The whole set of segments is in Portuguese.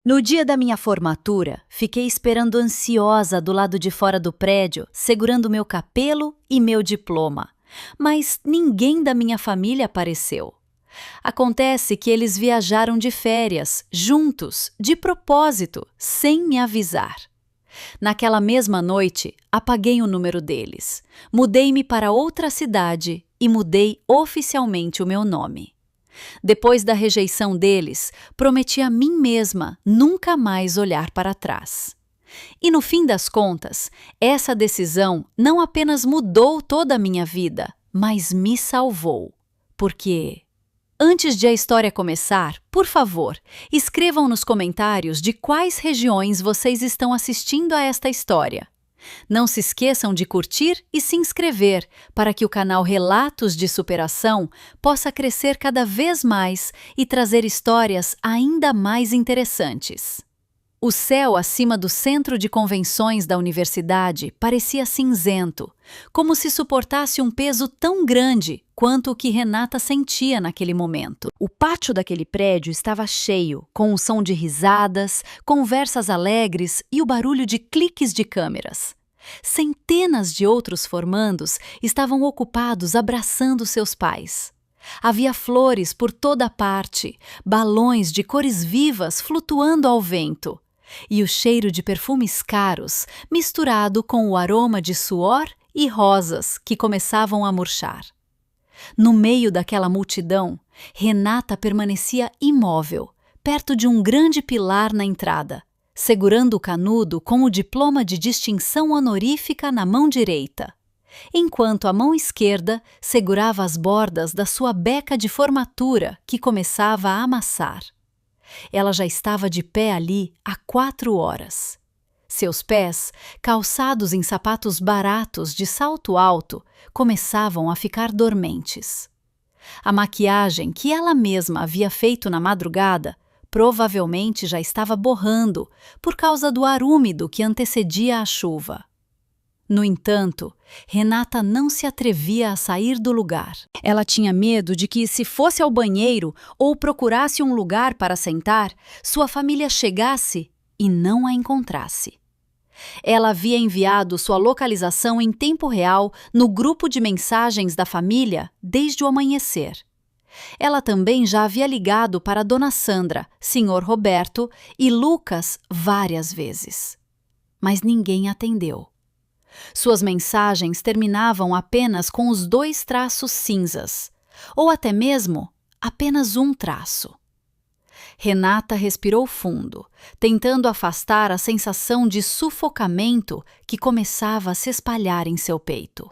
No dia da minha formatura, fiquei esperando ansiosa do lado de fora do prédio, segurando meu capelo e meu diploma. Mas ninguém da minha família apareceu. Acontece que eles viajaram de férias, juntos, de propósito, sem me avisar. Naquela mesma noite, apaguei o número deles, mudei-me para outra cidade e mudei oficialmente o meu nome. Depois da rejeição deles, prometi a mim mesma nunca mais olhar para trás. E no fim das contas, essa decisão não apenas mudou toda a minha vida, mas me salvou. Porque, antes de a história começar, por favor, escrevam nos comentários de quais regiões vocês estão assistindo a esta história. Não se esqueçam de curtir e se inscrever para que o canal Relatos de Superação possa crescer cada vez mais e trazer histórias ainda mais interessantes. O céu acima do centro de convenções da universidade parecia cinzento, como se suportasse um peso tão grande quanto o que Renata sentia naquele momento. O pátio daquele prédio estava cheio, com o som de risadas, conversas alegres e o barulho de cliques de câmeras. Centenas de outros formandos estavam ocupados abraçando seus pais. Havia flores por toda parte, balões de cores vivas flutuando ao vento. E o cheiro de perfumes caros, misturado com o aroma de suor e rosas que começavam a murchar. No meio daquela multidão, Renata permanecia imóvel, perto de um grande pilar na entrada, segurando o canudo com o diploma de distinção honorífica na mão direita, enquanto a mão esquerda segurava as bordas da sua beca de formatura que começava a amassar. Ela já estava de pé ali há 4 horas. Seus pés, calçados em sapatos baratos de salto alto, começavam a ficar dormentes. A maquiagem que ela mesma havia feito na madrugada provavelmente já estava borrando por causa do ar úmido que antecedia a chuva. No entanto, Renata não se atrevia a sair do lugar. Ela tinha medo de que, se fosse ao banheiro ou procurasse um lugar para sentar, sua família chegasse e não a encontrasse. Ela havia enviado sua localização em tempo real no grupo de mensagens da família desde o amanhecer. Ela também já havia ligado para Dona Sandra, Sr. Roberto e Lucas várias vezes. Mas ninguém atendeu. Suas mensagens terminavam apenas com os 2 traços cinzas, ou até mesmo apenas um traço. Renata respirou fundo, tentando afastar a sensação de sufocamento que começava a se espalhar em seu peito.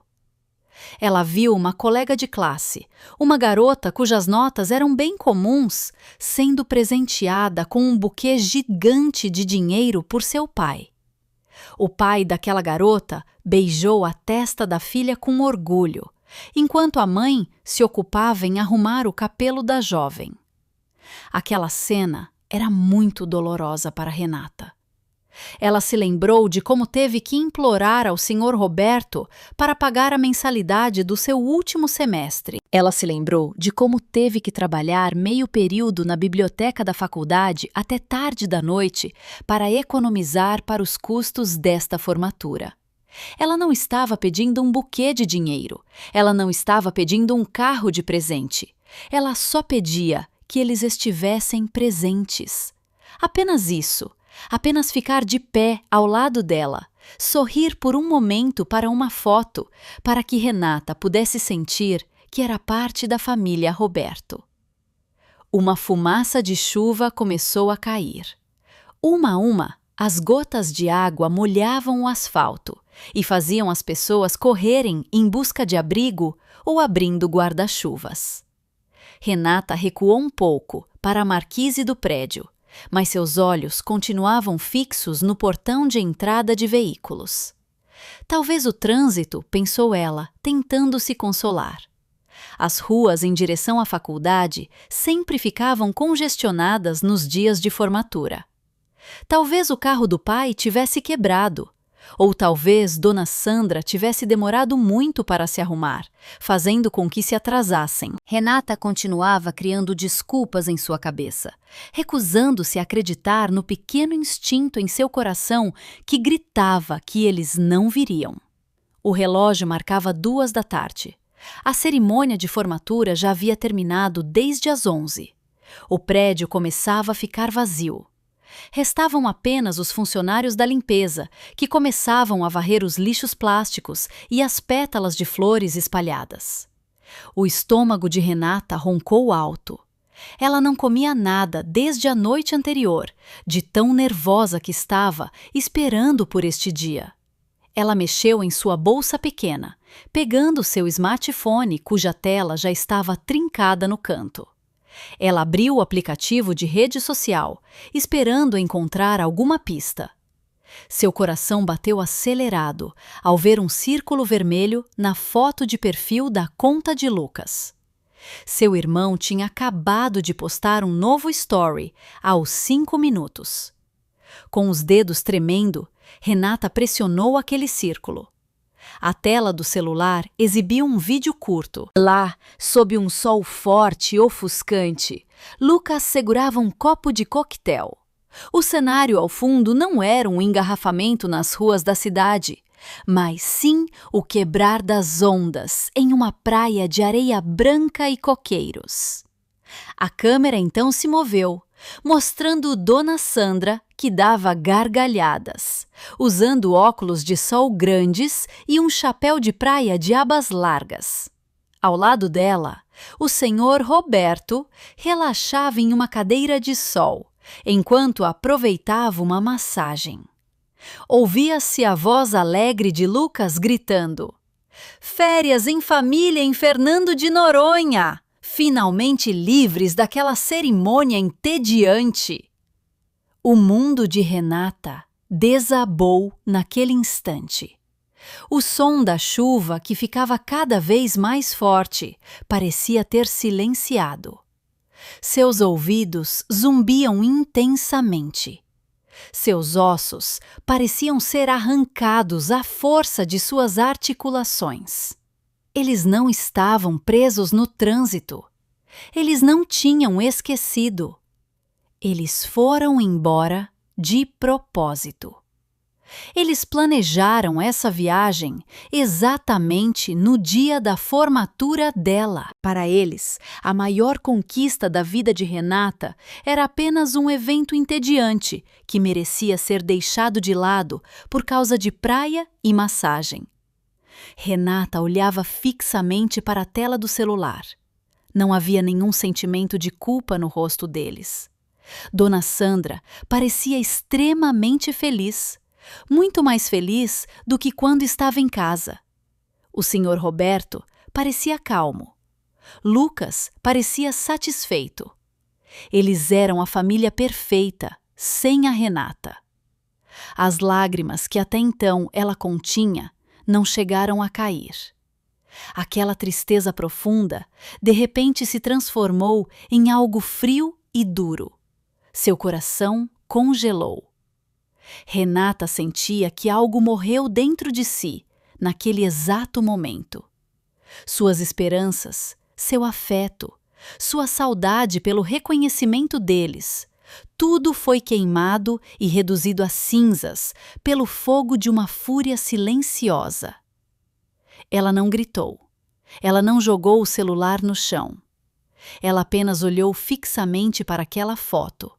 Ela viu uma colega de classe, uma garota cujas notas eram bem comuns, sendo presenteada com um buquê gigante de dinheiro por seu pai. O pai daquela garota beijou a testa da filha com orgulho, enquanto a mãe se ocupava em arrumar o cabelo da jovem. Aquela cena era muito dolorosa para Renata. Ela se lembrou de como teve que implorar ao Sr. Roberto para pagar a mensalidade do seu último semestre. Ela se lembrou de como teve que trabalhar meio período na biblioteca da faculdade até tarde da noite para economizar para os custos desta formatura. Ela não estava pedindo um buquê de dinheiro. Ela não estava pedindo um carro de presente. Ela só pedia que eles estivessem presentes. Apenas isso. Apenas ficar de pé ao lado dela, sorrir por um momento para uma foto, para que Renata pudesse sentir que era parte da família Roberto. Uma fumaça de chuva começou a cair. Uma a uma, as gotas de água molhavam o asfalto e faziam as pessoas correrem em busca de abrigo ou abrindo guarda-chuvas. Renata recuou um pouco para a marquise do prédio, mas seus olhos continuavam fixos no portão de entrada de veículos. Talvez o trânsito, pensou ela, tentando se consolar. As ruas em direção à faculdade sempre ficavam congestionadas nos dias de formatura. Talvez o carro do pai tivesse quebrado, Ou talvez Dona Sandra tivesse demorado muito para se arrumar, fazendo com que se atrasassem. Renata continuava criando desculpas em sua cabeça, recusando-se a acreditar no pequeno instinto em seu coração que gritava que eles não viriam. O relógio marcava 2 da tarde. A cerimônia de formatura já havia terminado desde as 11. O prédio começava a ficar vazio. Restavam apenas os funcionários da limpeza, que começavam a varrer os lixos plásticos e as pétalas de flores espalhadas. O estômago de Renata roncou alto. Ela não comia nada desde a noite anterior, de tão nervosa que estava, esperando por este dia. Ela mexeu em sua bolsa pequena, pegando seu smartphone, cuja tela já estava trincada no canto. Ela abriu o aplicativo de rede social, esperando encontrar alguma pista. Seu coração bateu acelerado ao ver um círculo vermelho na foto de perfil da conta de Lucas. Seu irmão tinha acabado de postar um novo story aos 5 minutos. Com os dedos tremendo, Renata pressionou aquele círculo. A tela do celular exibia um vídeo curto. Lá, sob um sol forte e ofuscante, Lucas segurava um copo de coquetel. O cenário ao fundo não era um engarrafamento nas ruas da cidade, mas sim o quebrar das ondas em uma praia de areia branca e coqueiros. A câmera então se moveu, mostrando Dona Sandra, que dava gargalhadas, usando óculos de sol grandes e um chapéu de praia de abas largas. Ao lado dela, o senhor Roberto relaxava em uma cadeira de sol, enquanto aproveitava uma massagem. Ouvia-se a voz alegre de Lucas gritando: "Férias em família em Fernando de Noronha! Finalmente livres daquela cerimônia entediante!" O mundo de Renata desabou naquele instante. O som da chuva, que ficava cada vez mais forte, parecia ter silenciado. Seus ouvidos zumbiam intensamente. Seus ossos pareciam ser arrancados à força de suas articulações. Eles não estavam presos no trânsito. Eles não tinham esquecido. Eles foram embora de propósito. Eles planejaram essa viagem exatamente no dia da formatura dela. Para eles, a maior conquista da vida de Renata era apenas um evento entediante que merecia ser deixado de lado por causa de praia e massagem. Renata olhava fixamente para a tela do celular. Não havia nenhum sentimento de culpa no rosto deles. Dona Sandra parecia extremamente feliz, muito mais feliz do que quando estava em casa. O senhor Roberto parecia calmo. Lucas parecia satisfeito. Eles eram a família perfeita, sem a Renata. As lágrimas que até então ela continha não chegaram a cair. Aquela tristeza profunda, de repente se transformou em algo frio e duro. Seu coração congelou. Renata sentia que algo morreu dentro de si, naquele exato momento. Suas esperanças, seu afeto, sua saudade pelo reconhecimento deles, tudo foi queimado e reduzido a cinzas pelo fogo de uma fúria silenciosa. Ela não gritou. Ela não jogou o celular no chão. Ela apenas olhou fixamente para aquela foto,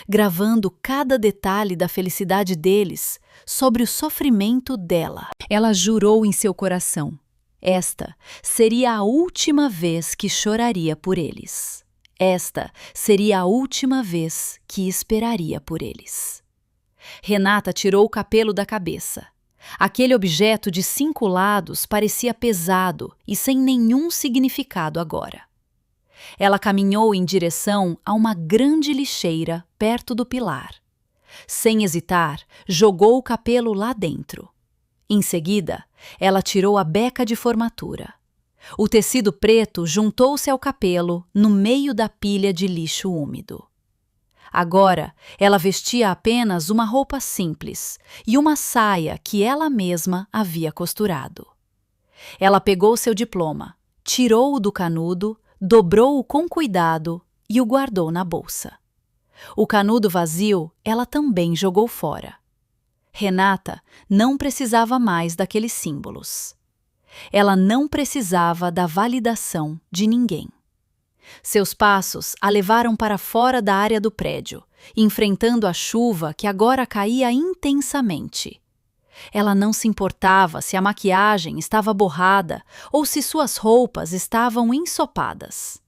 gravando cada detalhe da felicidade deles sobre o sofrimento dela. Ela jurou em seu coração: esta seria a última vez que choraria por eles. Esta seria a última vez que esperaria por eles. Renata tirou o capelo da cabeça. Aquele objeto de 5 lados parecia pesado e sem nenhum significado agora. Ela caminhou em direção a uma grande lixeira perto do pilar. Sem hesitar, jogou o capelo lá dentro. Em seguida, ela tirou a beca de formatura. O tecido preto juntou-se ao capelo no meio da pilha de lixo úmido. Agora, ela vestia apenas uma roupa simples e uma saia que ela mesma havia costurado. Ela pegou seu diploma, tirou-o do canudo, dobrou-o com cuidado e o guardou na bolsa. O canudo vazio ela também jogou fora. Renata não precisava mais daqueles símbolos. Ela não precisava da validação de ninguém. Seus passos a levaram para fora da área do prédio, enfrentando a chuva que agora caía intensamente. Ela não se importava se a maquiagem estava borrada ou se suas roupas estavam ensopadas.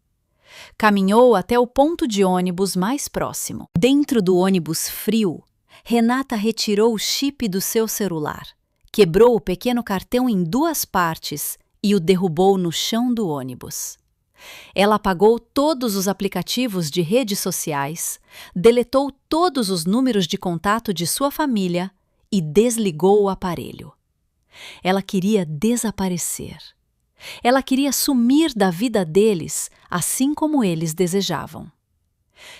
Caminhou até o ponto de ônibus mais próximo. Dentro do ônibus frio, Renata retirou o chip do seu celular, quebrou o pequeno cartão em 2 partes e o derrubou no chão do ônibus. Ela apagou todos os aplicativos de redes sociais, deletou todos os números de contato de sua família e desligou o aparelho. Ela queria desaparecer. Ela queria sumir da vida deles, assim como eles desejavam.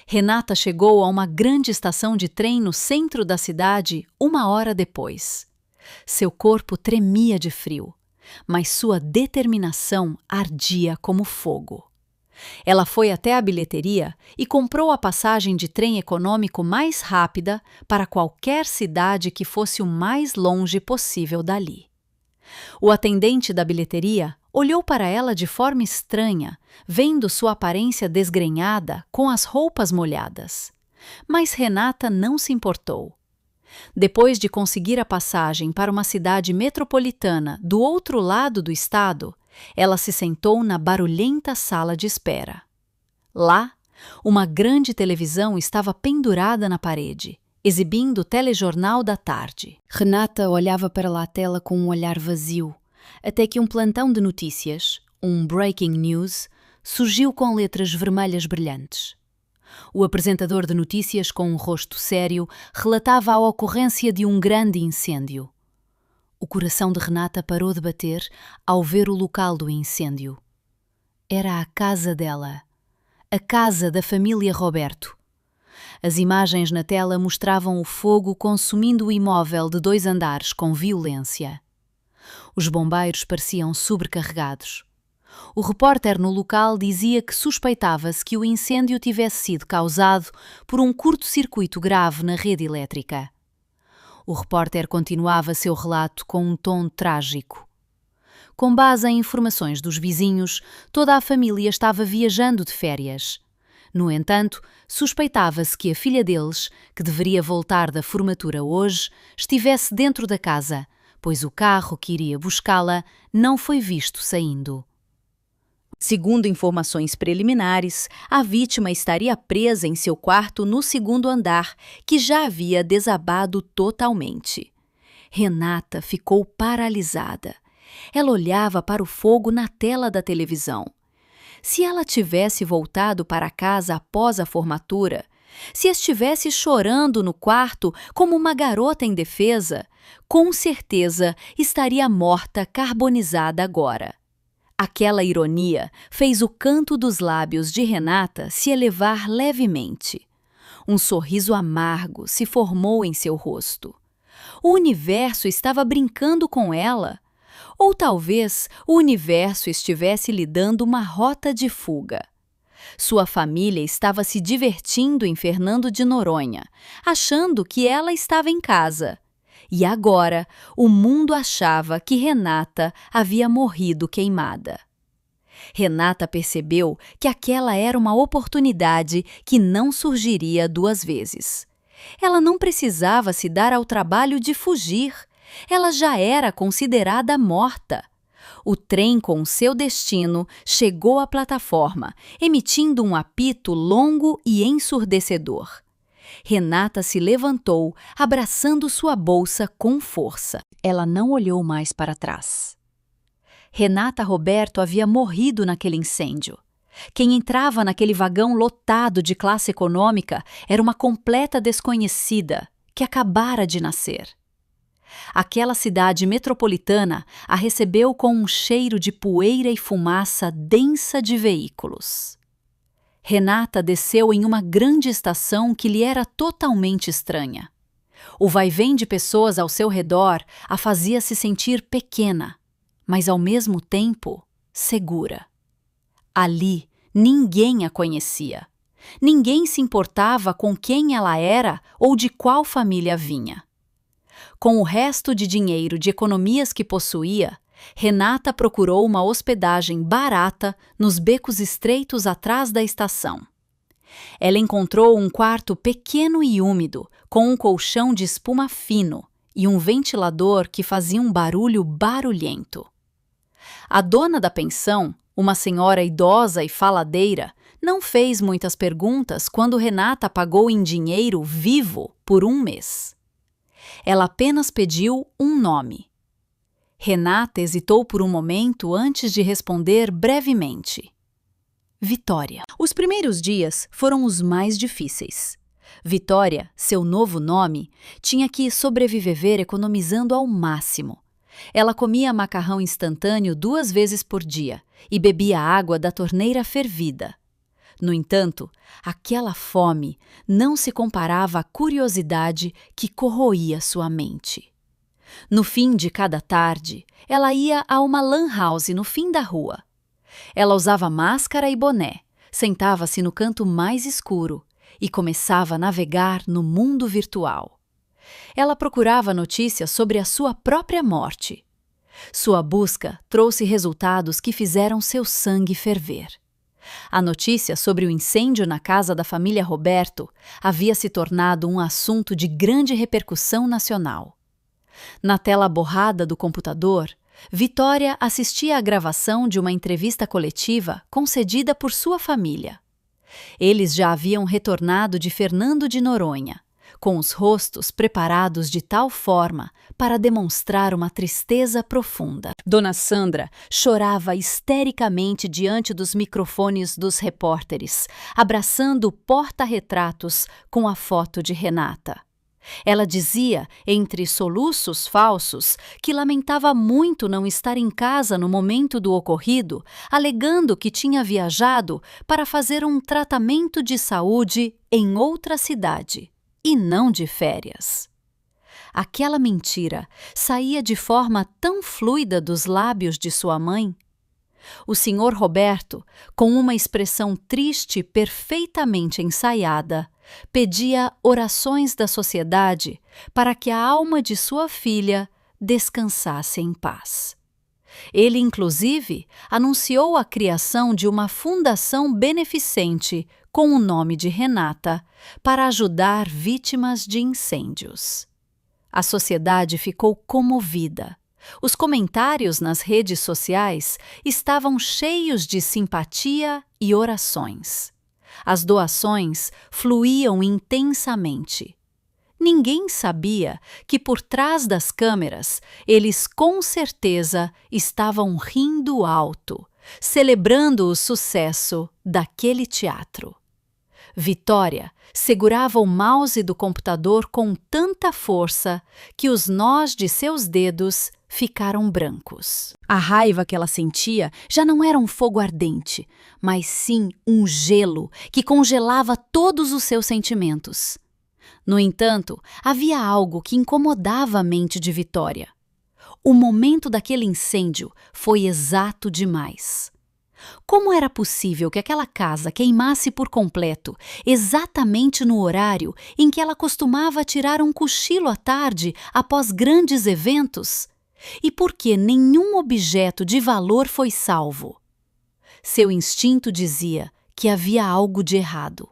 Renata chegou a uma grande estação de trem no centro da cidade 1 hora depois. Seu corpo tremia de frio, mas sua determinação ardia como fogo. Ela foi até a bilheteria e comprou a passagem de trem econômico mais rápida para qualquer cidade que fosse o mais longe possível dali. O atendente da bilheteria olhou para ela de forma estranha, vendo sua aparência desgrenhada com as roupas molhadas. Mas Renata não se importou. Depois de conseguir a passagem para uma cidade metropolitana do outro lado do estado, ela se sentou na barulhenta sala de espera. Lá, uma grande televisão estava pendurada na parede, exibindo o telejornal da tarde. Renata olhava para a tela com um olhar vazio, até que um plantão de notícias, um breaking news, surgiu com letras vermelhas brilhantes. O apresentador de notícias, com um rosto sério, relatava a ocorrência de um grande incêndio. O coração de Renata parou de bater ao ver o local do incêndio. Era a casa dela, a casa da família Roberto. As imagens na tela mostravam o fogo consumindo o imóvel de 2 andares com violência. Os bombeiros pareciam sobrecarregados. O repórter no local dizia que suspeitava-se que o incêndio tivesse sido causado por um curto-circuito grave na rede elétrica. O repórter continuava seu relato com um tom trágico. Com base em informações dos vizinhos, toda a família estava viajando de férias. No entanto, suspeitava-se que a filha deles, que deveria voltar da formatura hoje, estivesse dentro da casa, pois o carro que iria buscá-la não foi visto saindo. Segundo informações preliminares, a vítima estaria presa em seu quarto no 2º andar, que já havia desabado totalmente. Renata ficou paralisada. Ela olhava para o fogo na tela da televisão. Se ela tivesse voltado para casa após a formatura, se estivesse chorando no quarto como uma garota indefesa, com certeza estaria morta carbonizada agora. Aquela ironia fez o canto dos lábios de Renata se elevar levemente. Um sorriso amargo se formou em seu rosto. O universo estava brincando com ela. Ou talvez o universo estivesse lhe dando uma rota de fuga. Sua família estava se divertindo em Fernando de Noronha, achando que ela estava em casa. E agora, o mundo achava que Renata havia morrido queimada. Renata percebeu que aquela era uma oportunidade que não surgiria 2 vezes. Ela não precisava se dar ao trabalho de fugir. Ela já era considerada morta. O trem com seu destino chegou à plataforma, emitindo um apito longo e ensurdecedor. Renata se levantou, abraçando sua bolsa com força. Ela não olhou mais para trás. Renata Roberto havia morrido naquele incêndio. Quem entrava naquele vagão lotado de classe econômica era uma completa desconhecida que acabara de nascer. Aquela cidade metropolitana a recebeu com um cheiro de poeira e fumaça densa de veículos. Renata desceu em uma grande estação que lhe era totalmente estranha. O vai-vem de pessoas ao seu redor a fazia se sentir pequena, mas ao mesmo tempo segura. Ali, ninguém a conhecia. Ninguém se importava com quem ela era ou de qual família vinha. Com o resto de dinheiro de economias que possuía, Renata procurou uma hospedagem barata nos becos estreitos atrás da estação. Ela encontrou um quarto pequeno e úmido, com um colchão de espuma fino e um ventilador que fazia um barulho barulhento. A dona da pensão, uma senhora idosa e faladeira, não fez muitas perguntas quando Renata pagou em dinheiro vivo por 1 mês. Ela apenas pediu um nome. Renata hesitou por um momento antes de responder brevemente. Vitória. Os primeiros dias foram os mais difíceis. Vitória, seu novo nome, tinha que sobreviver economizando ao máximo. Ela comia macarrão instantâneo 2 vezes por dia e bebia água da torneira fervida. No entanto, aquela fome não se comparava à curiosidade que corroía sua mente. No fim de cada tarde, ela ia a uma lan house no fim da rua. Ela usava máscara e boné, sentava-se no canto mais escuro e começava a navegar no mundo virtual. Ela procurava notícias sobre a sua própria morte. Sua busca trouxe resultados que fizeram seu sangue ferver. A notícia sobre o incêndio na casa da família Roberto havia se tornado um assunto de grande repercussão nacional. Na tela borrada do computador, Vitória assistia à gravação de uma entrevista coletiva concedida por sua família. Eles já haviam retornado de Fernando de Noronha, com os rostos preparados de tal forma para demonstrar uma tristeza profunda. Dona Sandra chorava histericamente diante dos microfones dos repórteres, abraçando o porta-retratos com a foto de Renata. Ela dizia, entre soluços falsos, que lamentava muito não estar em casa no momento do ocorrido, alegando que tinha viajado para fazer um tratamento de saúde em outra cidade, e não de férias. Aquela mentira saía de forma tão fluida dos lábios de sua mãe. O Sr. Roberto, com uma expressão triste perfeitamente ensaiada, pedia orações da sociedade para que a alma de sua filha descansasse em paz. Ele, inclusive, anunciou a criação de uma fundação beneficente com o nome de Renata para ajudar vítimas de incêndios. A sociedade ficou comovida. Os comentários nas redes sociais estavam cheios de simpatia e orações. As doações fluíam intensamente. Ninguém sabia que por trás das câmeras eles com certeza estavam rindo alto, celebrando o sucesso daquele teatro. Vitória segurava o mouse do computador com tanta força que os nós de seus dedos ficaram brancos. A raiva que ela sentia já não era um fogo ardente, mas sim um gelo que congelava todos os seus sentimentos. No entanto, havia algo que incomodava a mente de Vitória. O momento daquele incêndio foi exato demais. Como era possível que aquela casa queimasse por completo, exatamente no horário em que ela costumava tirar um cochilo à tarde após grandes eventos? E por que nenhum objeto de valor foi salvo? Seu instinto dizia que havia algo de errado.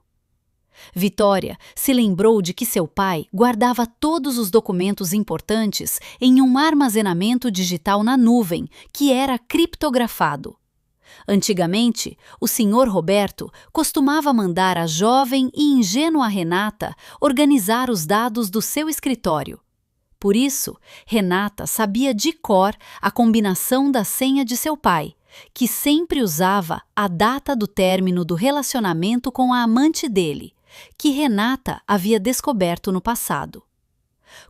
Vitória se lembrou de que seu pai guardava todos os documentos importantes em um armazenamento digital na nuvem, que era criptografado. Antigamente, o Sr. Roberto costumava mandar a jovem e ingênua Renata organizar os dados do seu escritório. Por isso, Renata sabia de cor a combinação da senha de seu pai, que sempre usava a data do término do relacionamento com a amante dele, que Renata havia descoberto no passado.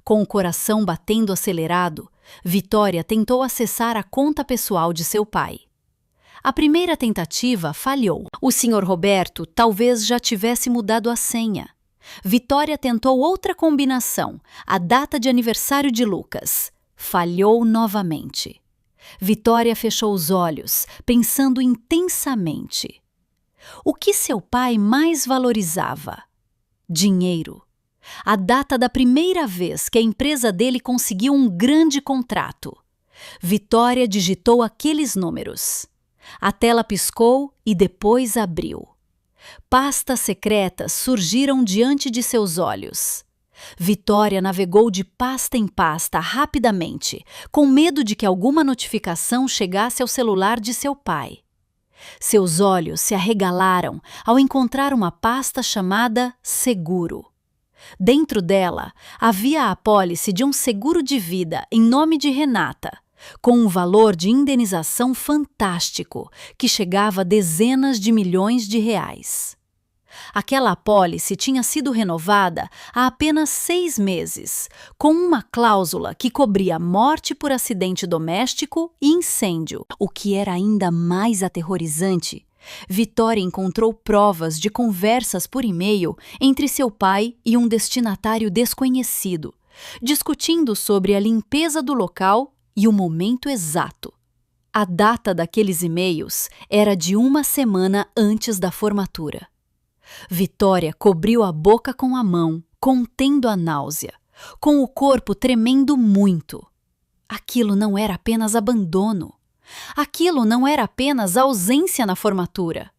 Com o coração batendo acelerado, Vitória tentou acessar a conta pessoal de seu pai. A primeira tentativa falhou. O Sr. Roberto talvez já tivesse mudado a senha. Vitória tentou outra combinação, a data de aniversário de Lucas. Falhou novamente. Vitória fechou os olhos, pensando intensamente. O que seu pai mais valorizava? Dinheiro. A data da primeira vez que a empresa dele conseguiu um grande contrato. Vitória digitou aqueles números. A tela piscou e depois abriu. Pastas secretas surgiram diante de seus olhos. Vitória navegou de pasta em pasta rapidamente, com medo de que alguma notificação chegasse ao celular de seu pai. Seus olhos se arregalaram ao encontrar uma pasta chamada Seguro. Dentro dela havia a apólice de um seguro de vida em nome de Renata, com um valor de indenização fantástico que chegava a dezenas de milhões de reais. Aquela apólice tinha sido renovada há apenas 6 meses, com uma cláusula que cobria morte por acidente doméstico e incêndio. O que era ainda mais aterrorizante, Vitória encontrou provas de conversas por e-mail entre seu pai e um destinatário desconhecido, discutindo sobre a limpeza do local e o momento exato. A data daqueles e-mails era de 1 semana antes da formatura. Vitória cobriu a boca com a mão, contendo a náusea, com o corpo tremendo muito. Aquilo não era apenas abandono. Aquilo não era apenas ausência na formatura.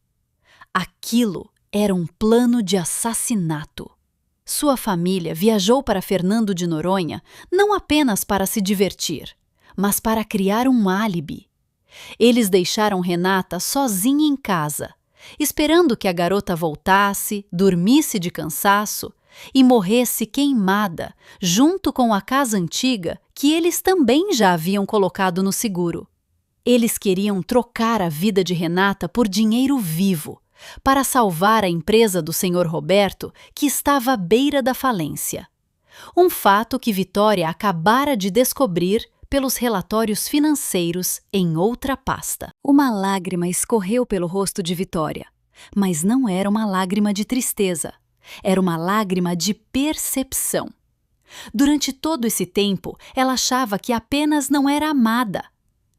Aquilo era um plano de assassinato. Sua família viajou para Fernando de Noronha não apenas para se divertir, mas para criar um álibi. Eles deixaram Renata sozinha em casa, esperando que a garota voltasse, dormisse de cansaço e morresse queimada, junto com a casa antiga que eles também já haviam colocado no seguro. Eles queriam trocar a vida de Renata por dinheiro vivo, para salvar a empresa do Sr. Roberto, que estava à beira da falência. Um fato que Vitória acabara de descobrir pelos relatórios financeiros em outra pasta. Uma lágrima escorreu pelo rosto de Vitória, mas não era uma lágrima de tristeza. Era uma lágrima de percepção. Durante todo esse tempo, ela achava que apenas não era amada.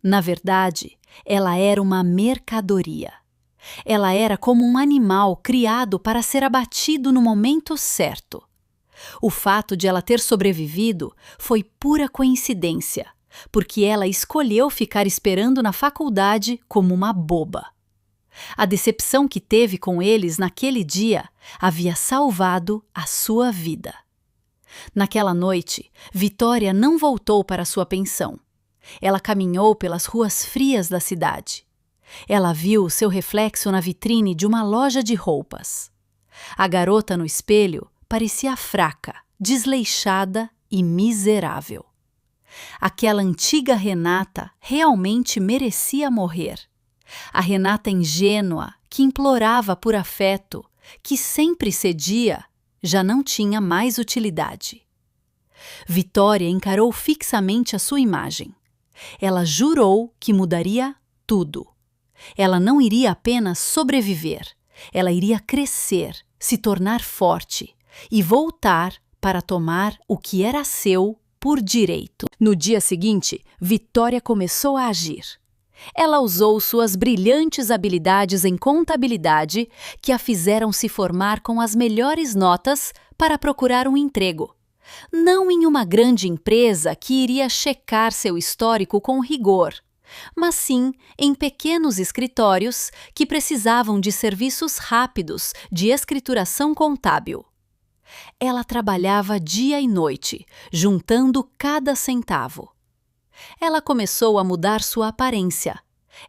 Na verdade, ela era uma mercadoria. Ela era como um animal criado para ser abatido no momento certo. O fato de ela ter sobrevivido foi pura coincidência, porque ela escolheu ficar esperando na faculdade como uma boba. A decepção que teve com eles naquele dia havia salvado a sua vida. Naquela noite, Vitória não voltou para sua pensão. Ela caminhou pelas ruas frias da cidade. Ela viu seu reflexo na vitrine de uma loja de roupas. A garota no espelho parecia fraca, desleixada e miserável. Aquela antiga Renata realmente merecia morrer. A Renata ingênua, que implorava por afeto, que sempre cedia, já não tinha mais utilidade. Vitória encarou fixamente a sua imagem. Ela jurou que mudaria tudo. Ela não iria apenas sobreviver, ela iria crescer, se tornar forte e voltar para tomar o que era seu por direito. No dia seguinte, Vitória começou a agir. Ela usou suas brilhantes habilidades em contabilidade que a fizeram se formar com as melhores notas para procurar um emprego. Não em uma grande empresa que iria checar seu histórico com rigor, mas sim em pequenos escritórios que precisavam de serviços rápidos de escrituração contábil. Ela trabalhava dia e noite, juntando cada centavo. Ela começou a mudar sua aparência.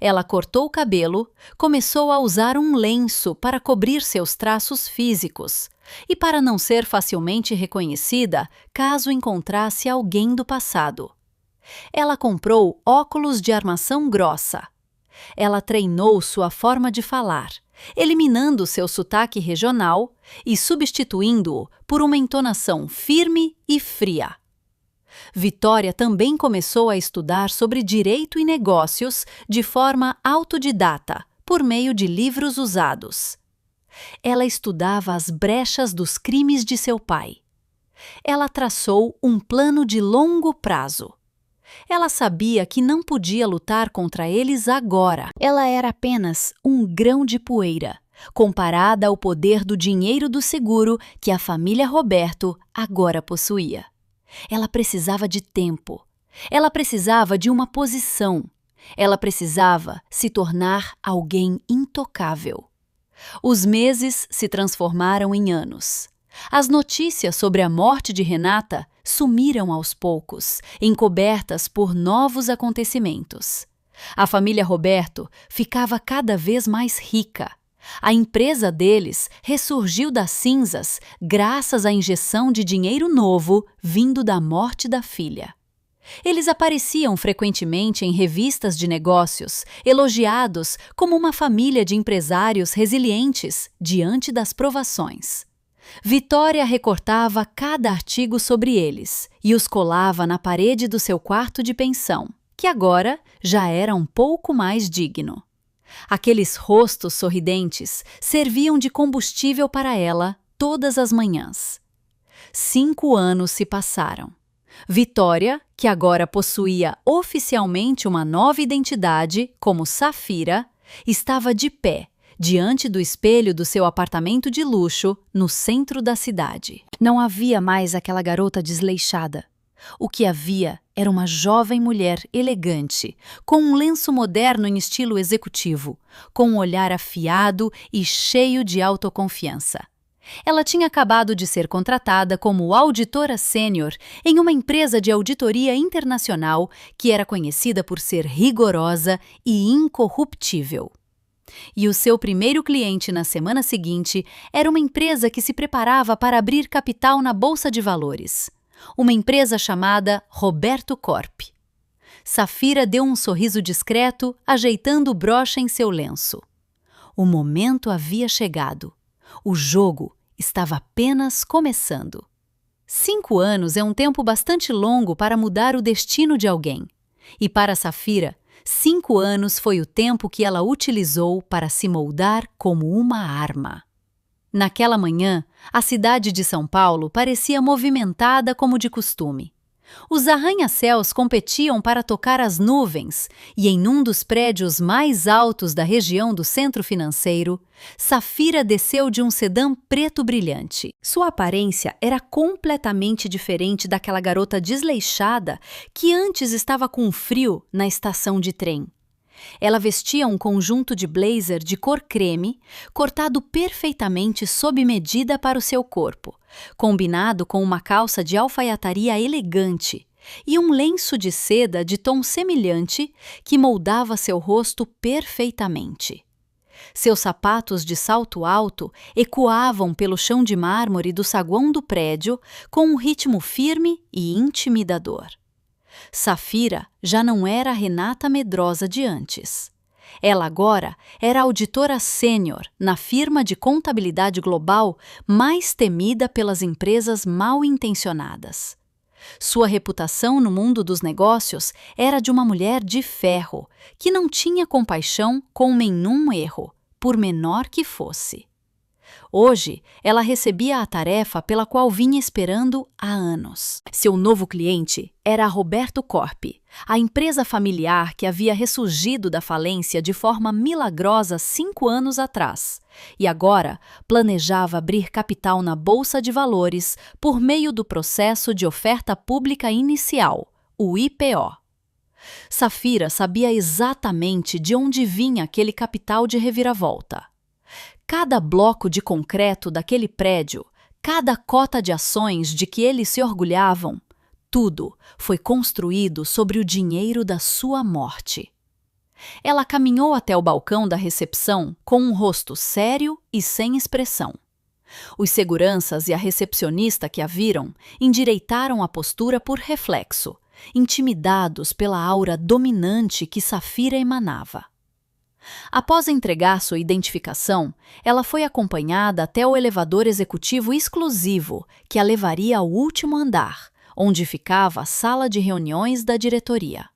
Ela cortou o cabelo, começou a usar um lenço para cobrir seus traços físicos e para não ser facilmente reconhecida caso encontrasse alguém do passado. Ela comprou óculos de armação grossa. Ela treinou sua forma de falar, eliminando seu sotaque regional e substituindo-o por uma entonação firme e fria. Vitória também começou a estudar sobre direito e negócios de forma autodidata, por meio de livros usados. Ela estudava as brechas dos crimes de seu pai. Ela traçou um plano de longo prazo. Ela sabia que não podia lutar contra eles agora. Ela era apenas um grão de poeira, comparada ao poder do dinheiro do seguro que a família Roberto agora possuía. Ela precisava de tempo. Ela precisava de uma posição. Ela precisava se tornar alguém intocável. Os meses se transformaram em anos. As notícias sobre a morte de Renata sumiram aos poucos, encobertas por novos acontecimentos. A família Roberto ficava cada vez mais rica. A empresa deles ressurgiu das cinzas graças à injeção de dinheiro novo vindo da morte da filha. Eles apareciam frequentemente em revistas de negócios, elogiados como uma família de empresários resilientes diante das provações. Vitória recortava cada artigo sobre eles e os colava na parede do seu quarto de pensão, que agora já era um pouco mais digno. Aqueles rostos sorridentes serviam de combustível para ela todas as manhãs. 5 anos se passaram. Vitória, que agora possuía oficialmente uma nova identidade como Safira, estava de pé diante do espelho do seu apartamento de luxo no centro da cidade. Não havia mais aquela garota desleixada. O que havia era uma jovem mulher elegante, com um lenço moderno em estilo executivo, com um olhar afiado e cheio de autoconfiança. Ela tinha acabado de ser contratada como auditora sênior em uma empresa de auditoria internacional que era conhecida por ser rigorosa e incorruptível. E o seu primeiro cliente na semana seguinte era uma empresa que se preparava para abrir capital na Bolsa de Valores. Uma empresa chamada Roberto Corp. Safira deu um sorriso discreto, ajeitando o broche em seu lenço. O momento havia chegado. O jogo estava apenas começando. 5 anos é um tempo bastante longo para mudar o destino de alguém. E para Safira, 5 anos foi o tempo que ela utilizou para se moldar como uma arma. Naquela manhã, a cidade de São Paulo parecia movimentada como de costume. Os arranha-céus competiam para tocar as nuvens e em um dos prédios mais altos da região do centro financeiro, Safira desceu de um sedã preto brilhante. Sua aparência era completamente diferente daquela garota desleixada que antes estava com frio na estação de trem. Ela vestia um conjunto de blazer de cor creme, cortado perfeitamente sob medida para o seu corpo, combinado com uma calça de alfaiataria elegante e um lenço de seda de tom semelhante que moldava seu rosto perfeitamente. Seus sapatos de salto alto ecoavam pelo chão de mármore do saguão do prédio com um ritmo firme e intimidador. Safira já não era a Renata medrosa de antes. Ela agora era auditora sênior na firma de contabilidade global mais temida pelas empresas mal-intencionadas. Sua reputação no mundo dos negócios era de uma mulher de ferro, que não tinha compaixão com nenhum erro, por menor que fosse. Hoje, ela recebia a tarefa pela qual vinha esperando há anos. Seu novo cliente era a Roberto Corp, a empresa familiar que havia ressurgido da falência de forma milagrosa 5 anos atrás, e agora planejava abrir capital na Bolsa de Valores por meio do processo de oferta pública inicial, o IPO. Safira sabia exatamente de onde vinha aquele capital de reviravolta. Cada bloco de concreto daquele prédio, cada cota de ações de que eles se orgulhavam, tudo foi construído sobre o dinheiro da sua morte. Ela caminhou até o balcão da recepção com um rosto sério e sem expressão. Os seguranças e a recepcionista que a viram endireitaram a postura por reflexo, intimidados pela aura dominante que Safira emanava. Após entregar sua identificação, ela foi acompanhada até o elevador executivo exclusivo que a levaria ao último andar, onde ficava a sala de reuniões da diretoria.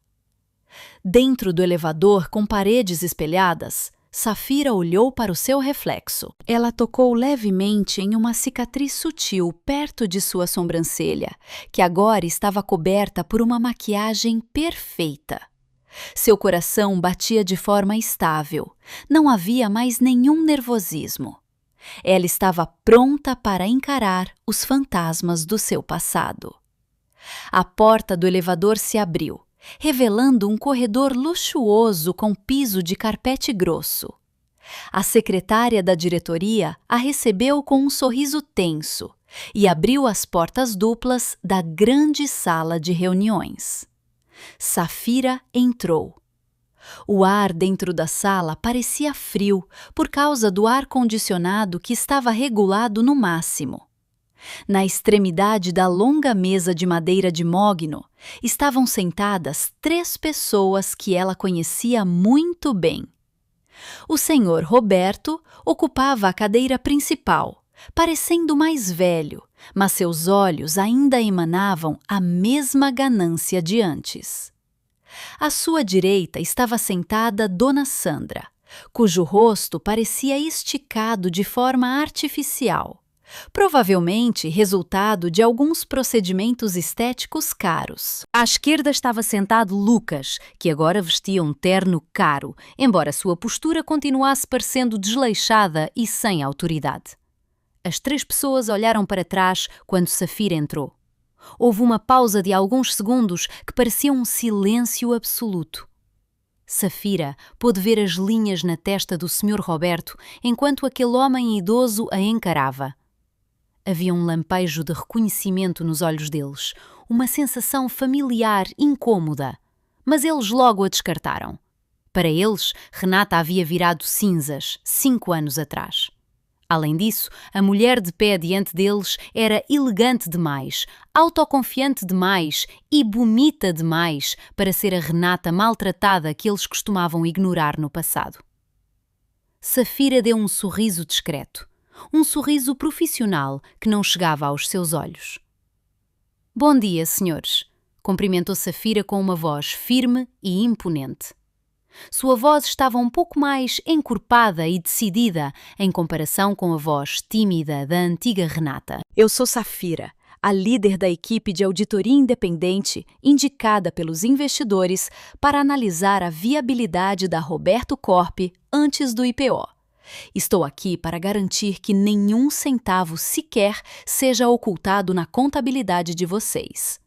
Dentro do elevador com paredes espelhadas, Safira olhou para o seu reflexo. Ela tocou levemente em uma cicatriz sutil perto de sua sobrancelha, que agora estava coberta por uma maquiagem perfeita. Seu coração batia de forma estável. Não havia mais nenhum nervosismo. Ela estava pronta para encarar os fantasmas do seu passado. A porta do elevador se abriu, revelando um corredor luxuoso com piso de carpete grosso. A secretária da diretoria a recebeu com um sorriso tenso e abriu as portas duplas da grande sala de reuniões. Safira entrou. O ar dentro da sala parecia frio por causa do ar-condicionado que estava regulado no máximo. Na extremidade da longa mesa de madeira de mogno, estavam sentadas 3 pessoas que ela conhecia muito bem. O senhor Roberto ocupava a cadeira principal, parecendo mais velho, mas seus olhos ainda emanavam a mesma ganância de antes. À sua direita estava sentada Dona Sandra, cujo rosto parecia esticado de forma artificial, provavelmente resultado de alguns procedimentos estéticos caros. À esquerda estava sentado Lucas, que agora vestia um terno caro, embora sua postura continuasse parecendo desleixada e sem autoridade. As 3 pessoas olharam para trás quando Safira entrou. Houve uma pausa de alguns segundos que parecia um silêncio absoluto. Safira pôde ver as linhas na testa do Sr. Roberto enquanto aquele homem idoso a encarava. Havia um lampejo de reconhecimento nos olhos deles, uma sensação familiar incômoda, mas eles logo a descartaram. Para eles, Renata havia virado cinzas 5 anos atrás. Além disso, a mulher de pé diante deles era elegante demais, autoconfiante demais e bonita demais para ser a Renata maltratada que eles costumavam ignorar no passado. Safira deu um sorriso discreto, um sorriso profissional que não chegava aos seus olhos. "Bom dia, senhores", cumprimentou Safira com uma voz firme e imponente. Sua voz estava um pouco mais encorpada e decidida em comparação com a voz tímida da antiga Renata. "Eu sou Safira, a líder da equipe de auditoria independente indicada pelos investidores para analisar a viabilidade da Roberto Corp antes do IPO. Estou aqui para garantir que nenhum centavo sequer seja ocultado na contabilidade de vocês."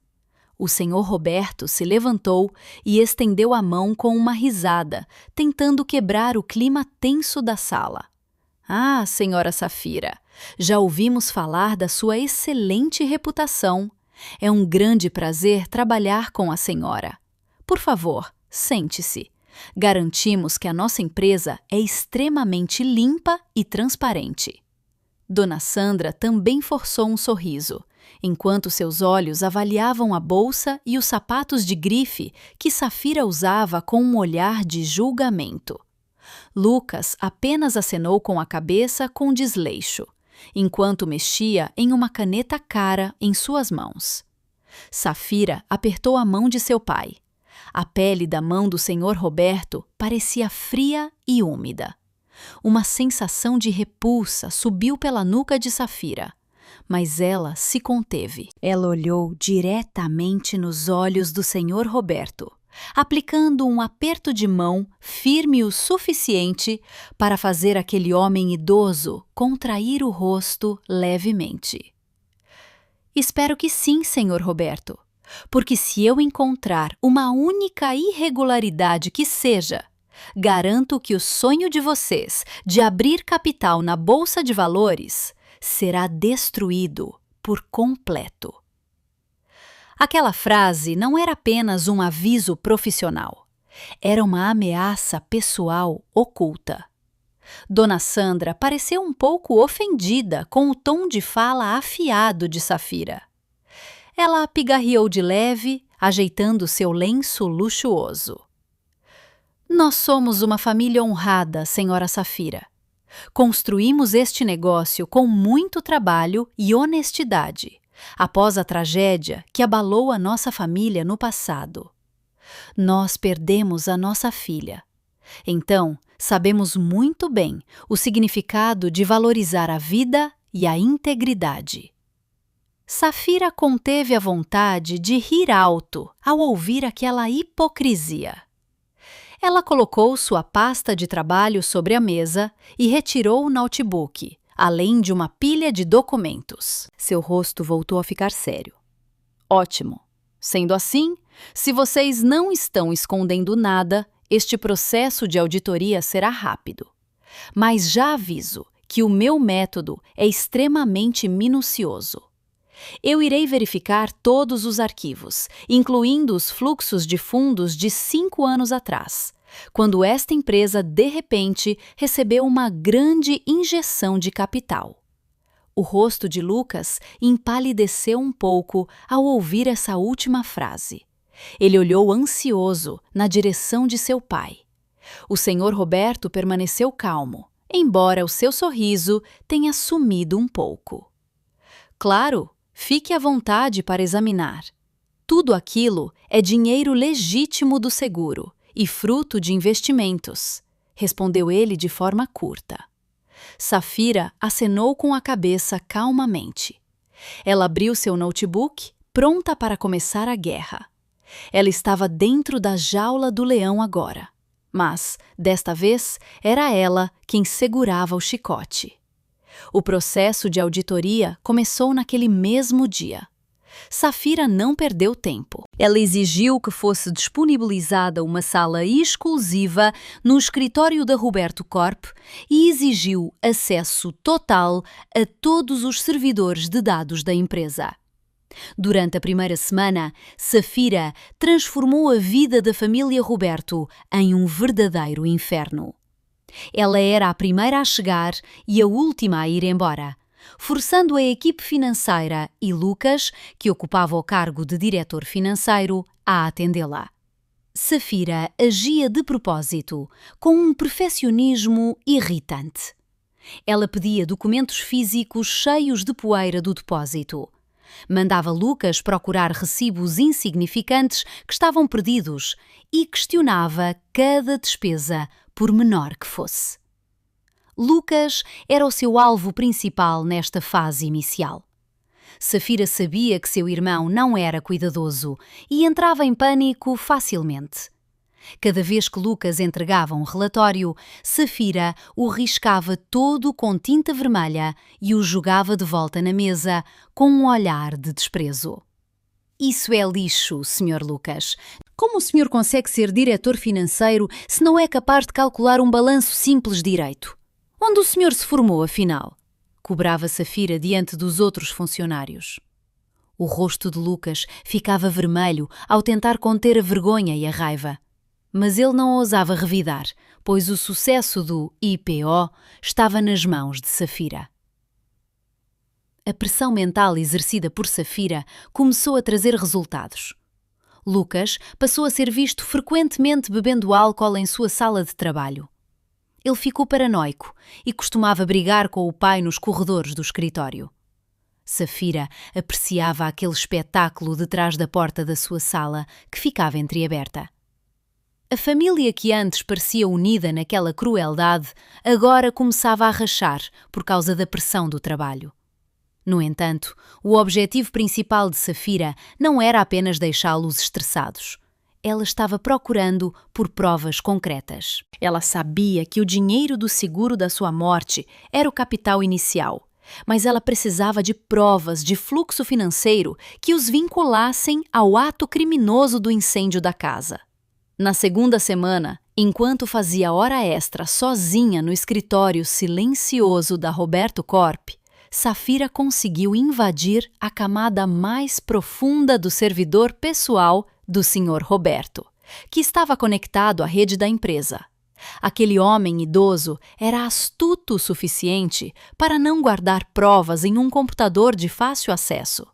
O senhor Roberto se levantou e estendeu a mão com uma risada, tentando quebrar o clima tenso da sala. "Ah, senhora Safira, já ouvimos falar da sua excelente reputação. É um grande prazer trabalhar com a senhora. Por favor, sente-se. Garantimos que a nossa empresa é extremamente limpa e transparente." Dona Sandra também forçou um sorriso, enquanto seus olhos avaliavam a bolsa e os sapatos de grife que Safira usava com um olhar de julgamento. Lucas apenas acenou com a cabeça com desleixo, enquanto mexia em uma caneta cara em suas mãos. Safira apertou a mão de seu pai. A pele da mão do senhor Roberto parecia fria e úmida. Uma sensação de repulsa subiu pela nuca de Safira, mas ela se conteve. Ela olhou diretamente nos olhos do senhor Roberto, aplicando um aperto de mão firme o suficiente para fazer aquele homem idoso contrair o rosto levemente. "Espero que sim, senhor Roberto, porque se eu encontrar uma única irregularidade que seja, garanto que o sonho de vocês de abrir capital na Bolsa de Valores será destruído por completo." Aquela frase não era apenas um aviso profissional. Era uma ameaça pessoal oculta. Dona Sandra pareceu um pouco ofendida com o tom de fala afiado de Safira. Ela pigarreou de leve, ajeitando seu lenço luxuoso. "Nós somos uma família honrada, senhora Safira. Construímos este negócio com muito trabalho e honestidade, após a tragédia que abalou a nossa família no passado. Nós perdemos a nossa filha. Então, sabemos muito bem o significado de valorizar a vida e a integridade. Safira conteve a vontade de rir alto ao ouvir aquela hipocrisia. Ela colocou sua pasta de trabalho sobre a mesa e retirou o notebook, além de uma pilha de documentos. Seu rosto voltou a ficar sério. Ótimo. Sendo assim, se vocês não estão escondendo nada, este processo de auditoria será rápido. Mas já aviso que o meu método é extremamente minucioso. Eu irei verificar todos os arquivos, incluindo os fluxos de fundos de 5 anos atrás, quando esta empresa, de repente, recebeu uma grande injeção de capital. O rosto de Lucas empalideceu um pouco ao ouvir essa última frase. Ele olhou ansioso na direção de seu pai. O senhor Roberto permaneceu calmo, embora o seu sorriso tenha sumido um pouco. Claro, fique à vontade para examinar. Tudo aquilo é dinheiro legítimo do seguro e fruto de investimentos, respondeu ele de forma curta. Safira acenou com a cabeça calmamente. Ela abriu seu notebook, pronta para começar a guerra. Ela estava dentro da jaula do leão agora, mas, desta vez, era ela quem segurava o chicote. O processo de auditoria começou naquele mesmo dia. Safira não perdeu tempo. Ela exigiu que fosse disponibilizada uma sala exclusiva no escritório da Roberto Corp e exigiu acesso total a todos os servidores de dados da empresa. Durante a primeira semana, Safira transformou a vida da família Roberto em um verdadeiro inferno. Ela era a primeira a chegar e a última a ir embora, forçando a equipe financeira e Lucas, que ocupava o cargo de diretor financeiro, a atendê-la. Safira agia de propósito, com um perfeccionismo irritante. Ela pedia documentos físicos cheios de poeira do depósito. Mandava Lucas procurar recibos insignificantes que estavam perdidos e questionava cada despesa, por menor que fosse. Lucas era o seu alvo principal nesta fase inicial. Safira sabia que seu irmão não era cuidadoso e entrava em pânico facilmente. Cada vez que Lucas entregava um relatório, Safira o riscava todo com tinta vermelha e o jogava de volta na mesa com um olhar de desprezo. Isso é lixo, Sr. Lucas. Como o senhor consegue ser diretor financeiro se não é capaz de calcular um balanço simples direito? Onde o senhor se formou, afinal? Cobrava Safira diante dos outros funcionários. O rosto de Lucas ficava vermelho ao tentar conter a vergonha e a raiva. Mas ele não ousava revidar, pois o sucesso do IPO estava nas mãos de Safira. A pressão mental exercida por Safira começou a trazer resultados. Lucas passou a ser visto frequentemente bebendo álcool em sua sala de trabalho. Ele ficou paranoico e costumava brigar com o pai nos corredores do escritório. Safira apreciava aquele espetáculo detrás da porta da sua sala, que ficava entreaberta. A família que antes parecia unida naquela crueldade, agora começava a rachar por causa da pressão do trabalho. No entanto, o objetivo principal de Safira não era apenas deixá-los estressados. Ela estava procurando por provas concretas. Ela sabia que o dinheiro do seguro da sua morte era o capital inicial, mas ela precisava de provas de fluxo financeiro que os vinculassem ao ato criminoso do incêndio da casa. Na segunda semana, enquanto fazia hora extra sozinha no escritório silencioso da Roberto Corp, Safira conseguiu invadir a camada mais profunda do servidor pessoal do Sr. Roberto, que estava conectado à rede da empresa. Aquele homem idoso era astuto o suficiente para não guardar provas em um computador de fácil acesso.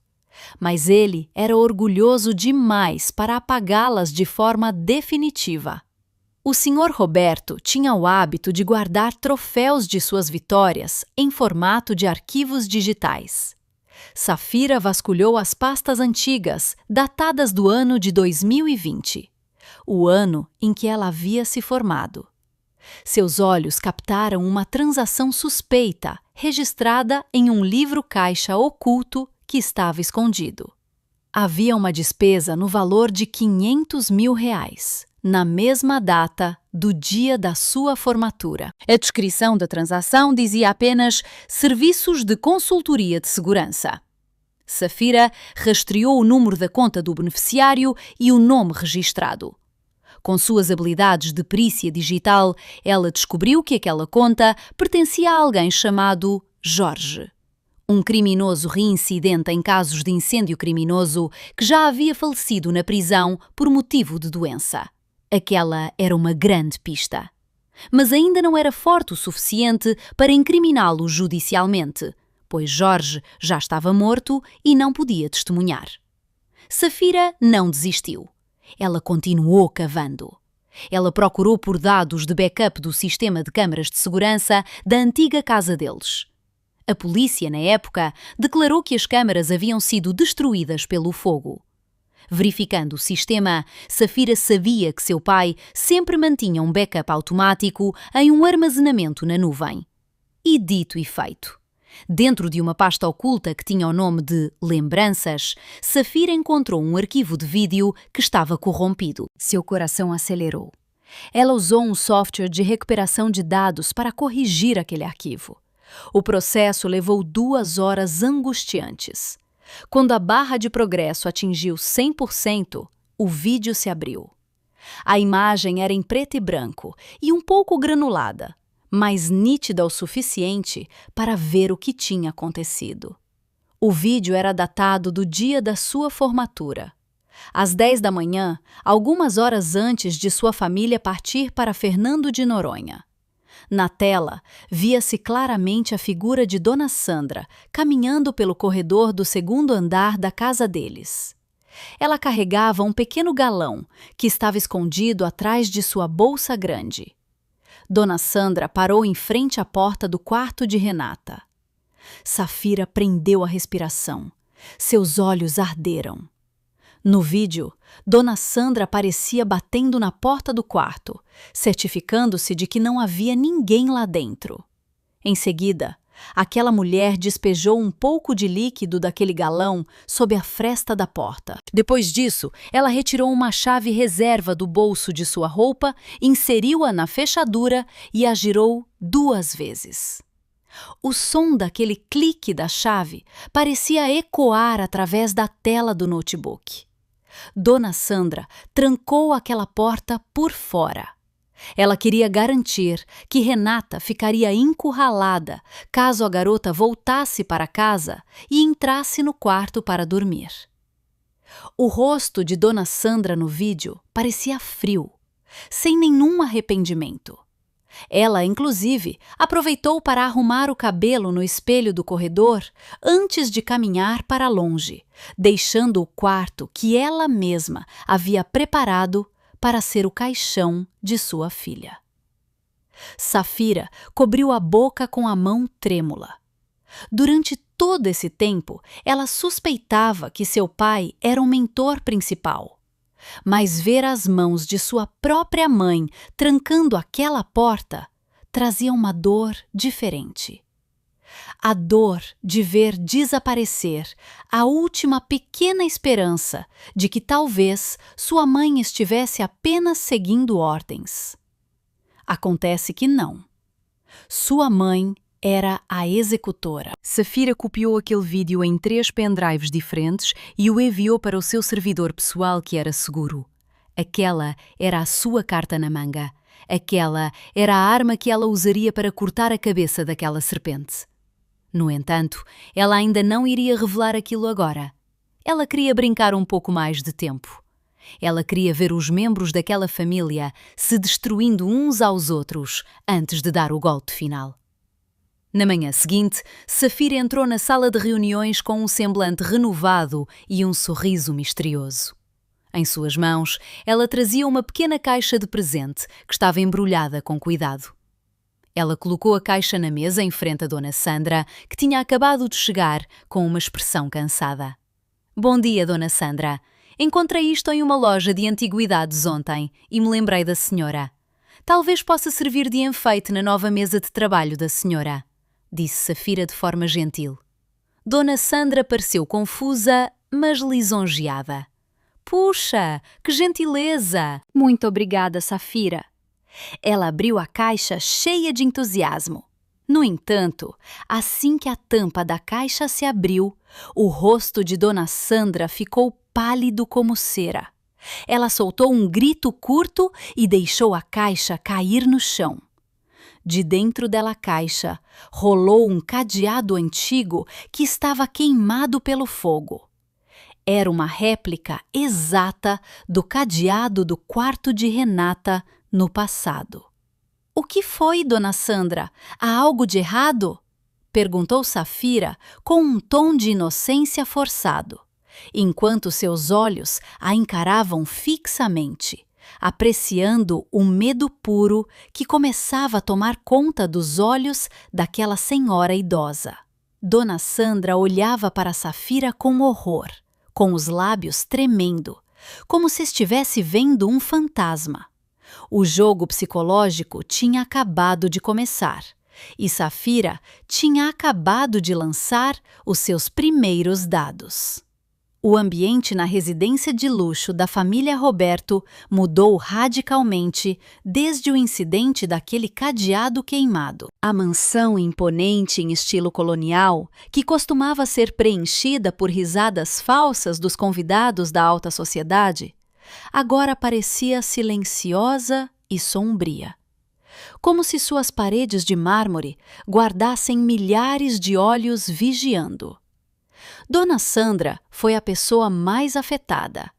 Mas ele era orgulhoso demais para apagá-las de forma definitiva. O Sr. Roberto tinha o hábito de guardar troféus de suas vitórias em formato de arquivos digitais. Safira vasculhou as pastas antigas, datadas do ano de 2020, o ano em que ela havia se formado. Seus olhos captaram uma transação suspeita, registrada em um livro-caixa oculto que estava escondido. Havia uma despesa no valor de R$ 500 mil, na mesma data do dia da sua formatura. A descrição da transação dizia apenas serviços de consultoria de segurança. Safira rastreou o número da conta do beneficiário e o nome registrado. Com suas habilidades de perícia digital, ela descobriu que aquela conta pertencia a alguém chamado Jorge, um criminoso reincidente em casos de incêndio criminoso que já havia falecido na prisão por motivo de doença. Aquela era uma grande pista. Mas ainda não era forte o suficiente para incriminá-lo judicialmente, pois Jorge já estava morto e não podia testemunhar. Safira não desistiu. Ela continuou cavando. Ela procurou por dados de backup do sistema de câmaras de segurança da antiga casa deles. A polícia, na época, declarou que as câmaras haviam sido destruídas pelo fogo. Verificando o sistema, Safira sabia que seu pai sempre mantinha um backup automático em um armazenamento na nuvem. E dito e feito. Dentro de uma pasta oculta que tinha o nome de Lembranças, Safira encontrou um arquivo de vídeo que estava corrompido. Seu coração acelerou. Ela usou um software de recuperação de dados para corrigir aquele arquivo. O processo levou 2 horas angustiantes. Quando a barra de progresso atingiu 100%, o vídeo se abriu. A imagem era em preto e branco e um pouco granulada, mas nítida o suficiente para ver o que tinha acontecido. O vídeo era datado do dia da sua formatura. Às 10 da manhã, algumas horas antes de sua família partir para Fernando de Noronha. Na tela, via-se claramente a figura de Dona Sandra caminhando pelo corredor do 2º andar da casa deles. Ela carregava um pequeno galão que estava escondido atrás de sua bolsa grande. Dona Sandra parou em frente à porta do quarto de Renata. Safira prendeu a respiração. Seus olhos arderam. No vídeo, Dona Sandra aparecia batendo na porta do quarto, certificando-se de que não havia ninguém lá dentro. Em seguida, aquela mulher despejou um pouco de líquido daquele galão sob a fresta da porta. Depois disso, ela retirou uma chave reserva do bolso de sua roupa, inseriu-a na fechadura e a girou 2 vezes. O som daquele clique da chave parecia ecoar através da tela do notebook. Dona Sandra trancou aquela porta por fora. Ela queria garantir que Renata ficaria encurralada caso a garota voltasse para casa e entrasse no quarto para dormir. O rosto de Dona Sandra no vídeo parecia frio, sem nenhum arrependimento. Ela, inclusive, aproveitou para arrumar o cabelo no espelho do corredor antes de caminhar para longe, deixando o quarto que ela mesma havia preparado para ser o caixão de sua filha. Safira cobriu a boca com a mão trêmula. Durante todo esse tempo, ela suspeitava que seu pai era o mentor principal. Mas ver as mãos de sua própria mãe trancando aquela porta trazia uma dor diferente. A dor de ver desaparecer a última pequena esperança de que talvez sua mãe estivesse apenas seguindo ordens. Acontece que não. Sua mãe era a executora. Safira copiou aquele vídeo em 3 pendrives diferentes e o enviou para o seu servidor pessoal que era seguro. Aquela era a sua carta na manga. Aquela era a arma que ela usaria para cortar a cabeça daquela serpente. No entanto, ela ainda não iria revelar aquilo agora. Ela queria brincar um pouco mais de tempo. Ela queria ver os membros daquela família se destruindo uns aos outros antes de dar o golpe final. Na manhã seguinte, Safira entrou na sala de reuniões com um semblante renovado e um sorriso misterioso. Em suas mãos, ela trazia uma pequena caixa de presente que estava embrulhada com cuidado. Ela colocou a caixa na mesa em frente a Dona Sandra, que tinha acabado de chegar, com uma expressão cansada. Bom dia, Dona Sandra. Encontrei isto em uma loja de antiguidades ontem e me lembrei da senhora. Talvez possa servir de enfeite na nova mesa de trabalho da senhora, disse Safira de forma gentil. Dona Sandra pareceu confusa, mas lisonjeada. Puxa, que gentileza! Muito obrigada, Safira. Ela abriu a caixa cheia de entusiasmo. No entanto, assim que a tampa da caixa se abriu, o rosto de Dona Sandra ficou pálido como cera. Ela soltou um grito curto e deixou a caixa cair no chão. De dentro da caixa, rolou um cadeado antigo que estava queimado pelo fogo. Era uma réplica exata do cadeado do quarto de Renata no passado. O que foi, Dona Sandra? Há algo de errado? Perguntou Safira com um tom de inocência forçado, enquanto seus olhos a encaravam fixamente, apreciando o medo puro que começava a tomar conta dos olhos daquela senhora idosa. Dona Sandra olhava para Safira com horror, com os lábios tremendo, como se estivesse vendo um fantasma. O jogo psicológico tinha acabado de começar, e Safira tinha acabado de lançar os seus primeiros dados. O ambiente na residência de luxo da família Roberto mudou radicalmente desde o incidente daquele cadeado queimado. A mansão imponente em estilo colonial, que costumava ser preenchida por risadas falsas dos convidados da alta sociedade, agora parecia silenciosa e sombria. Como se suas paredes de mármore guardassem milhares de olhos vigiando. Dona Sandra foi a pessoa mais afetada.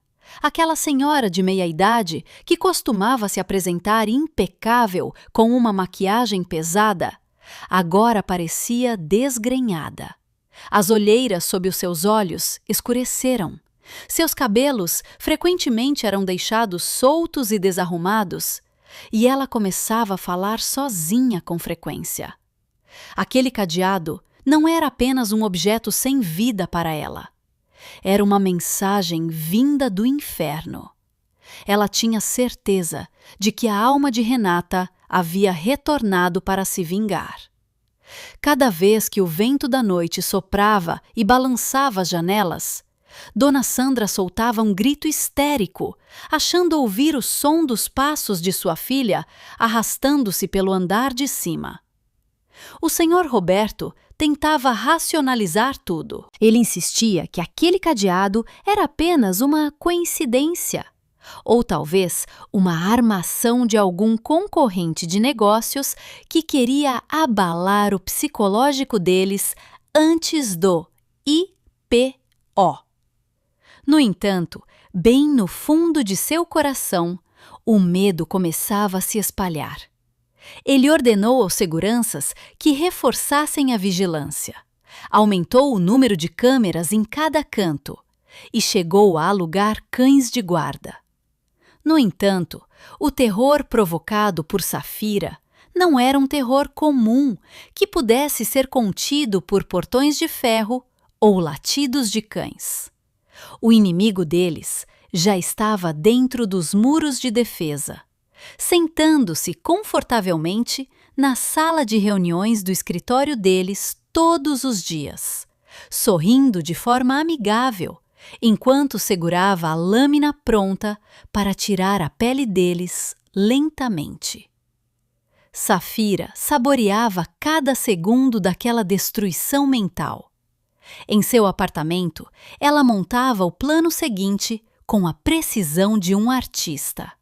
Aquela senhora de meia-idade que costumava se apresentar impecável com uma maquiagem pesada, agora parecia desgrenhada. As olheiras sob os seus olhos escureceram. Seus cabelos frequentemente eram deixados soltos e desarrumados, e ela começava a falar sozinha com frequência. Aquele cadeado não era apenas um objeto sem vida para ela. Era uma mensagem vinda do inferno. Ela tinha certeza de que a alma de Renata havia retornado para se vingar. Cada vez que o vento da noite soprava e balançava as janelas, Dona Sandra soltava um grito histérico, achando ouvir o som dos passos de sua filha arrastando-se pelo andar de cima. O senhor Roberto tentava racionalizar tudo. Ele insistia que aquele cadeado era apenas uma coincidência, ou talvez uma armação de algum concorrente de negócios que queria abalar o psicológico deles antes do IPO. No entanto, bem no fundo de seu coração, o medo começava a se espalhar. Ele ordenou aos seguranças que reforçassem a vigilância, aumentou o número de câmeras em cada canto e chegou a alugar cães de guarda. No entanto, o terror provocado por Safira não era um terror comum que pudesse ser contido por portões de ferro ou latidos de cães. O inimigo deles já estava dentro dos muros de defesa, sentando-se confortavelmente na sala de reuniões do escritório deles todos os dias, sorrindo de forma amigável, enquanto segurava a lâmina pronta para tirar a pele deles lentamente. Safira saboreava cada segundo daquela destruição mental. Em seu apartamento, ela montava o plano seguinte com a precisão de um artista.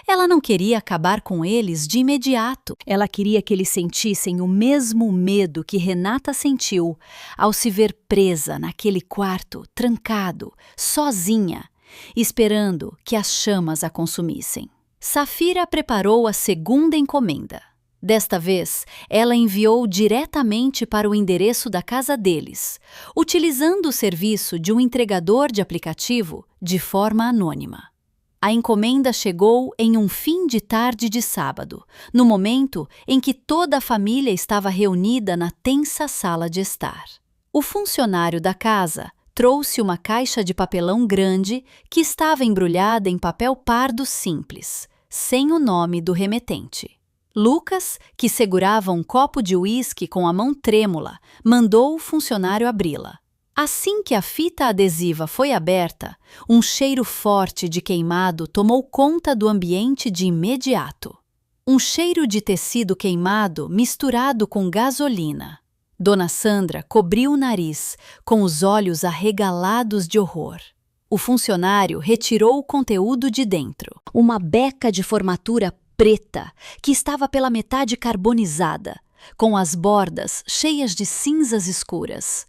Ela não queria acabar com eles de imediato. Ela queria que eles sentissem o mesmo medo que Renata sentiu ao se ver presa naquele quarto, trancado, sozinha, esperando que as chamas a consumissem. Safira preparou a segunda encomenda. Desta vez, ela enviou diretamente para o endereço da casa deles, utilizando o serviço de um entregador de aplicativo de forma anônima. A encomenda chegou em um fim de tarde de sábado, no momento em que toda a família estava reunida na tensa sala de estar. O funcionário da casa trouxe uma caixa de papelão grande que estava embrulhada em papel pardo simples, sem o nome do remetente. Lucas, que segurava um copo de uísque com a mão trêmula, mandou o funcionário abri-la. Assim que a fita adesiva foi aberta, um cheiro forte de queimado tomou conta do ambiente de imediato. Um cheiro de tecido queimado misturado com gasolina. Dona Sandra cobriu o nariz, com os olhos arregalados de horror. O funcionário retirou o conteúdo de dentro. Uma beca de formatura preta, que estava pela metade carbonizada, com as bordas cheias de cinzas escuras.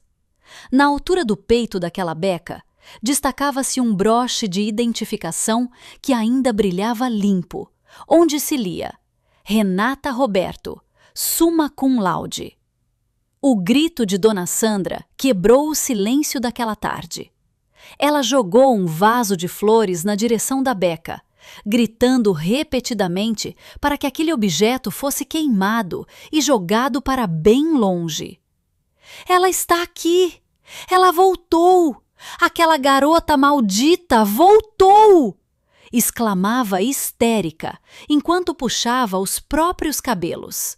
Na altura do peito daquela beca, destacava-se um broche de identificação que ainda brilhava limpo, onde se lia Renata Roberto, summa cum laude. O grito de Dona Sandra quebrou o silêncio daquela tarde. Ela jogou um vaso de flores na direção da beca, gritando repetidamente para que aquele objeto fosse queimado e jogado para bem longe. Ela está aqui! Ela voltou! Aquela garota maldita voltou! Exclamava histérica, enquanto puxava os próprios cabelos.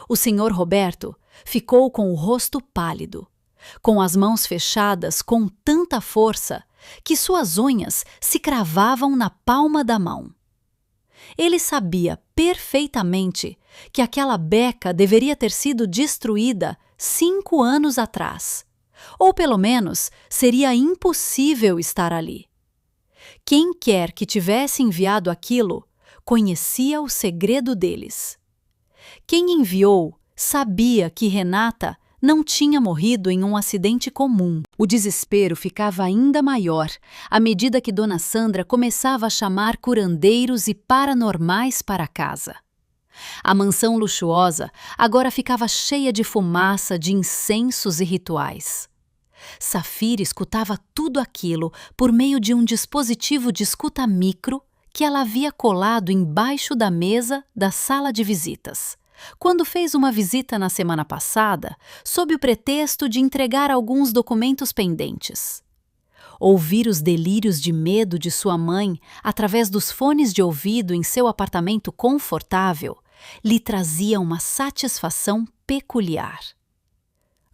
O senhor Roberto ficou com o rosto pálido, com as mãos fechadas com tanta força que suas unhas se cravavam na palma da mão. Ele sabia perfeitamente que aquela beca deveria ter sido destruída 5 anos atrás, ou pelo menos seria impossível estar ali. Quem quer que tivesse enviado aquilo conhecia o segredo deles. Quem enviou sabia que Renata não tinha morrido em um acidente comum. O desespero ficava ainda maior à medida que Dona Sandra começava a chamar curandeiros e paranormais para casa. A mansão luxuosa agora ficava cheia de fumaça, de incensos e rituais. Safira escutava tudo aquilo por meio de um dispositivo de escuta micro que ela havia colado embaixo da mesa da sala de visitas, quando fez uma visita na semana passada, sob o pretexto de entregar alguns documentos pendentes. Ouvir os delírios de medo de sua mãe através dos fones de ouvido em seu apartamento confortável lhe trazia uma satisfação peculiar.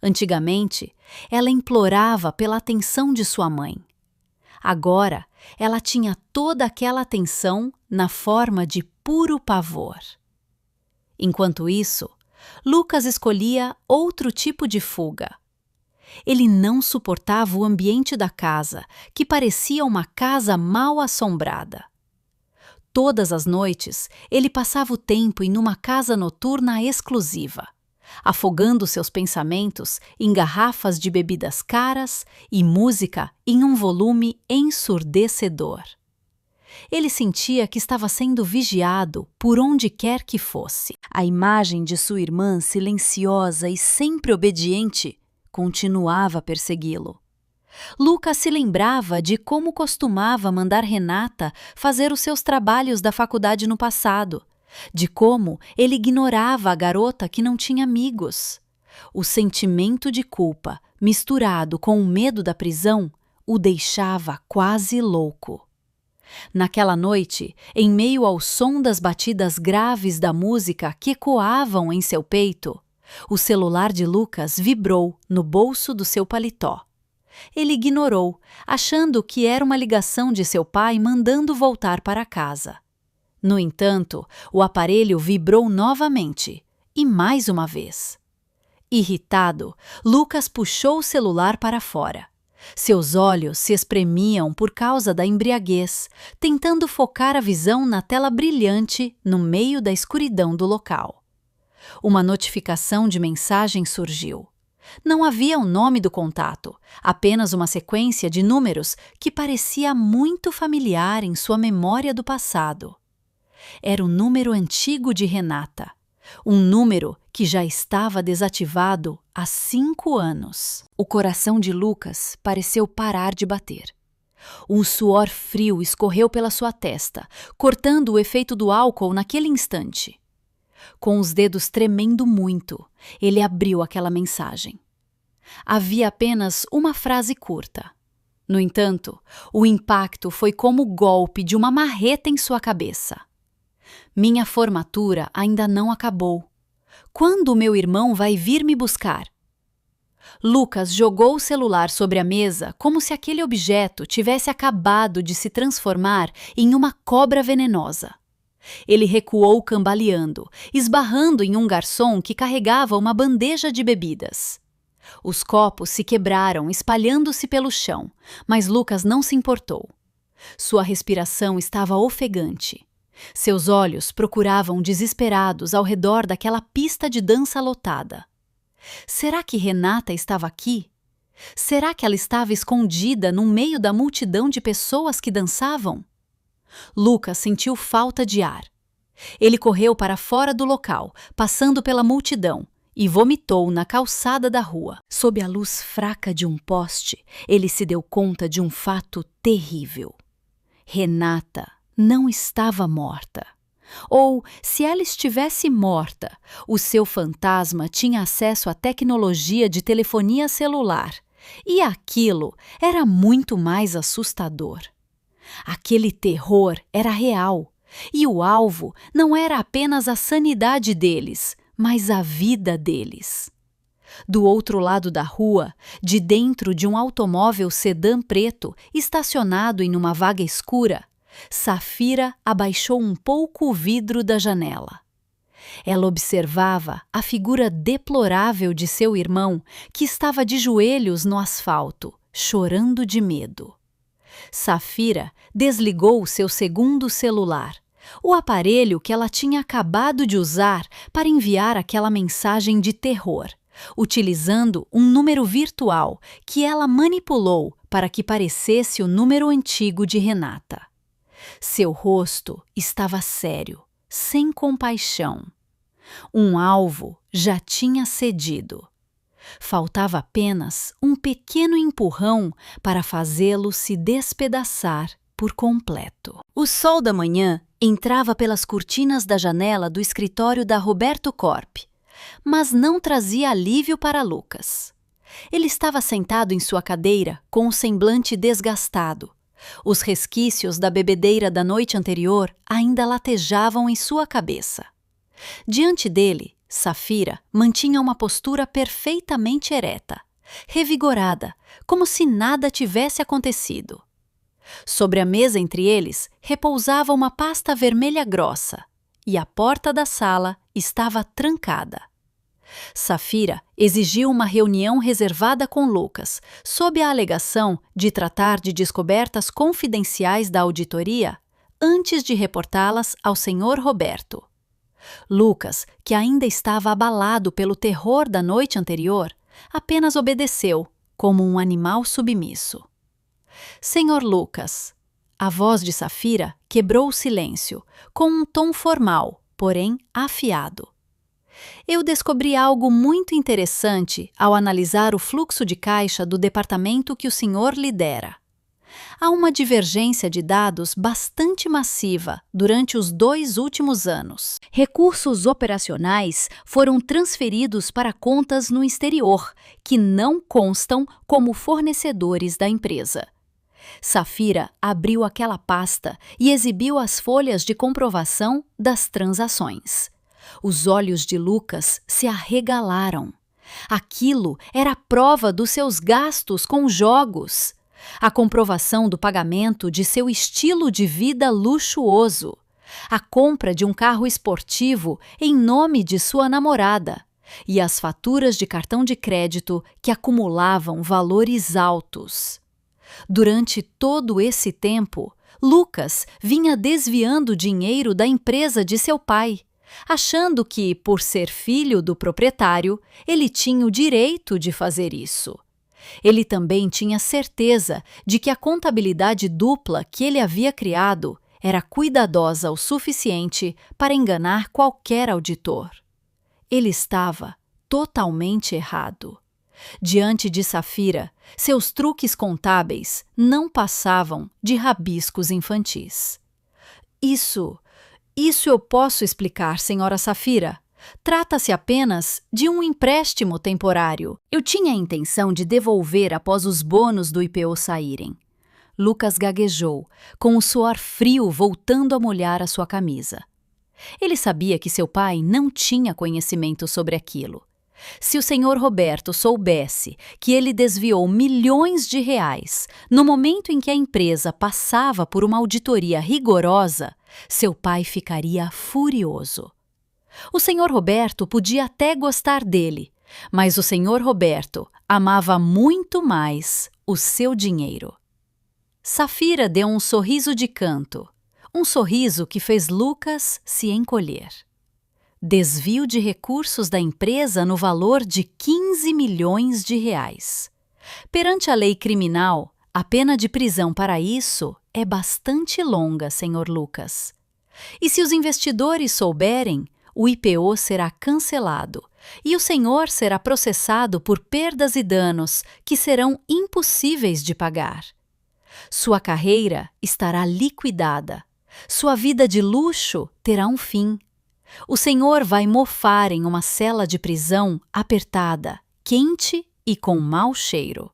Antigamente, ela implorava pela atenção de sua mãe. Agora, ela tinha toda aquela atenção na forma de puro pavor. Enquanto isso, Lucas escolhia outro tipo de fuga. Ele não suportava o ambiente da casa, que parecia uma casa mal assombrada. Todas as noites, ele passava o tempo em uma casa noturna exclusiva, afogando seus pensamentos em garrafas de bebidas caras e música em um volume ensurdecedor. Ele sentia que estava sendo vigiado por onde quer que fosse. A imagem de sua irmã silenciosa e sempre obediente continuava a persegui-lo. Lucas se lembrava de como costumava mandar Renata fazer os seus trabalhos da faculdade no passado, de como ele ignorava a garota que não tinha amigos. O sentimento de culpa, misturado com o medo da prisão, o deixava quase louco. Naquela noite, em meio ao som das batidas graves da música que ecoavam em seu peito, o celular de Lucas vibrou no bolso do seu paletó. Ele ignorou, achando que era uma ligação de seu pai mandando voltar para casa. No entanto, o aparelho vibrou novamente, e mais uma vez. Irritado, Lucas puxou o celular para fora. Seus olhos se espremiam por causa da embriaguez, tentando focar a visão na tela brilhante no meio da escuridão do local. Uma notificação de mensagem surgiu. Não havia o nome do contato, apenas uma sequência de números que parecia muito familiar em sua memória do passado. Era o número antigo de Renata, um número que já estava desativado há 5 anos. O coração de Lucas pareceu parar de bater. Um suor frio escorreu pela sua testa, cortando o efeito do álcool naquele instante. Com os dedos tremendo muito, ele abriu aquela mensagem. Havia apenas uma frase curta. No entanto, o impacto foi como o golpe de uma marreta em sua cabeça. Minha formatura ainda não acabou. Quando meu irmão vai vir me buscar? Lucas jogou o celular sobre a mesa como se aquele objeto tivesse acabado de se transformar em uma cobra venenosa. Ele recuou cambaleando, esbarrando em um garçom que carregava uma bandeja de bebidas. Os copos se quebraram, espalhando-se pelo chão, mas Lucas não se importou. Sua respiração estava ofegante. Seus olhos procuravam desesperados ao redor daquela pista de dança lotada. Será que Renata estava aqui? Será que ela estava escondida no meio da multidão de pessoas que dançavam? Lucas sentiu falta de ar. Ele correu para fora do local, passando pela multidão, e vomitou na calçada da rua. Sob a luz fraca de um poste, ele se deu conta de um fato terrível. Renata não estava morta. Ou, se ela estivesse morta, o seu fantasma tinha acesso à tecnologia de telefonia celular, e aquilo era muito mais assustador. Aquele terror era real, e o alvo não era apenas a sanidade deles, mas a vida deles. Do outro lado da rua, de dentro de um automóvel sedã preto estacionado em uma vaga escura, Safira abaixou um pouco o vidro da janela. Ela observava a figura deplorável de seu irmão, que estava de joelhos no asfalto, chorando de medo. Safira desligou seu segundo celular, o aparelho que ela tinha acabado de usar para enviar aquela mensagem de terror, utilizando um número virtual que ela manipulou para que parecesse o número antigo de Renata. Seu rosto estava sério, sem compaixão. Um alvo já tinha cedido. Faltava apenas um pequeno empurrão para fazê-lo se despedaçar por completo. O sol da manhã entrava pelas cortinas da janela do escritório da Roberto Corp, mas não trazia alívio para Lucas. Ele estava sentado em sua cadeira com o semblante desgastado. Os resquícios da bebedeira da noite anterior ainda latejavam em sua cabeça. Diante dele, Safira mantinha uma postura perfeitamente ereta, revigorada, como se nada tivesse acontecido. Sobre a mesa entre eles repousava uma pasta vermelha grossa, e a porta da sala estava trancada. Safira exigiu uma reunião reservada com Lucas, sob a alegação de tratar de descobertas confidenciais da auditoria antes de reportá-las ao senhor Roberto. Lucas, que ainda estava abalado pelo terror da noite anterior, apenas obedeceu, como um animal submisso. Senhor Lucas, a voz de Safira quebrou o silêncio, com um tom formal, porém afiado. Eu descobri algo muito interessante ao analisar o fluxo de caixa do departamento que o senhor lidera. Há uma divergência de dados bastante massiva durante os 2 últimos anos. Recursos operacionais foram transferidos para contas no exterior, que não constam como fornecedores da empresa. Safira abriu aquela pasta e exibiu as folhas de comprovação das transações. Os olhos de Lucas se arregalaram. Aquilo era a prova dos seus gastos com jogos, a comprovação do pagamento de seu estilo de vida luxuoso, a compra de um carro esportivo em nome de sua namorada e as faturas de cartão de crédito que acumulavam valores altos. Durante todo esse tempo, Lucas vinha desviando dinheiro da empresa de seu pai, achando que, por ser filho do proprietário, ele tinha o direito de fazer isso. Ele também tinha certeza de que a contabilidade dupla que ele havia criado era cuidadosa o suficiente para enganar qualquer auditor. Ele estava totalmente errado. Diante de Safira, seus truques contábeis não passavam de rabiscos infantis. Isso eu posso explicar, senhora Safira. Trata-se apenas de um empréstimo temporário. Eu tinha a intenção de devolver após os bônus do IPO saírem. Lucas gaguejou, com o suor frio voltando a molhar a sua camisa. Ele sabia que seu pai não tinha conhecimento sobre aquilo. Se o senhor Roberto soubesse que ele desviou milhões de reais no momento em que a empresa passava por uma auditoria rigorosa, seu pai ficaria furioso. O senhor Roberto podia até gostar dele, mas o senhor Roberto amava muito mais o seu dinheiro. Safira deu um sorriso de canto, um sorriso que fez Lucas se encolher. Desvio de recursos da empresa no valor de 15 milhões de reais. Perante a lei criminal, a pena de prisão para isso é bastante longa, senhor Lucas. E se os investidores souberem, o IPO será cancelado e o senhor será processado por perdas e danos que serão impossíveis de pagar. Sua carreira estará liquidada. Sua vida de luxo terá um fim. O senhor vai mofar em uma cela de prisão apertada, quente e com mau cheiro.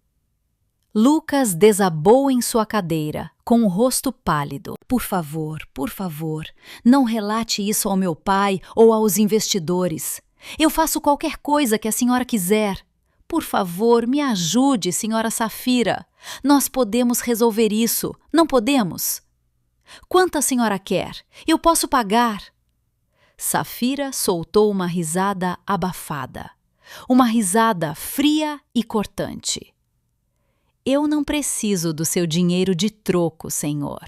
Lucas desabou em sua cadeira, com o rosto pálido. Por favor, não relate isso ao meu pai ou aos investidores. Eu faço qualquer coisa que a senhora quiser. Por favor, me ajude, senhora Safira. Nós podemos resolver isso, não podemos? Quanto a senhora quer? Eu posso pagar. Safira soltou uma risada abafada. Uma risada fria e cortante. Eu não preciso do seu dinheiro de troco, senhor.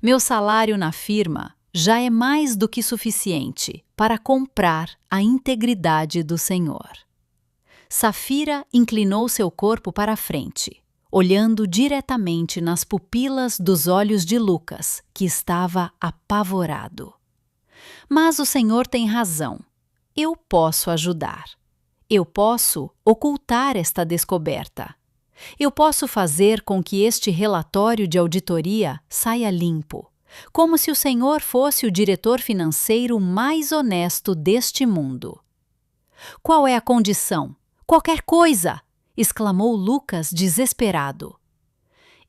Meu salário na firma já é mais do que suficiente para comprar a integridade do senhor. Safira inclinou seu corpo para a frente, olhando diretamente nas pupilas dos olhos de Lucas, que estava apavorado. Mas o senhor tem razão. Eu posso ajudar. Eu posso ocultar esta descoberta. Eu posso fazer com que este relatório de auditoria saia limpo, como se o senhor fosse o diretor financeiro mais honesto deste mundo. Qual é a condição? Qualquer coisa! Exclamou Lucas desesperado.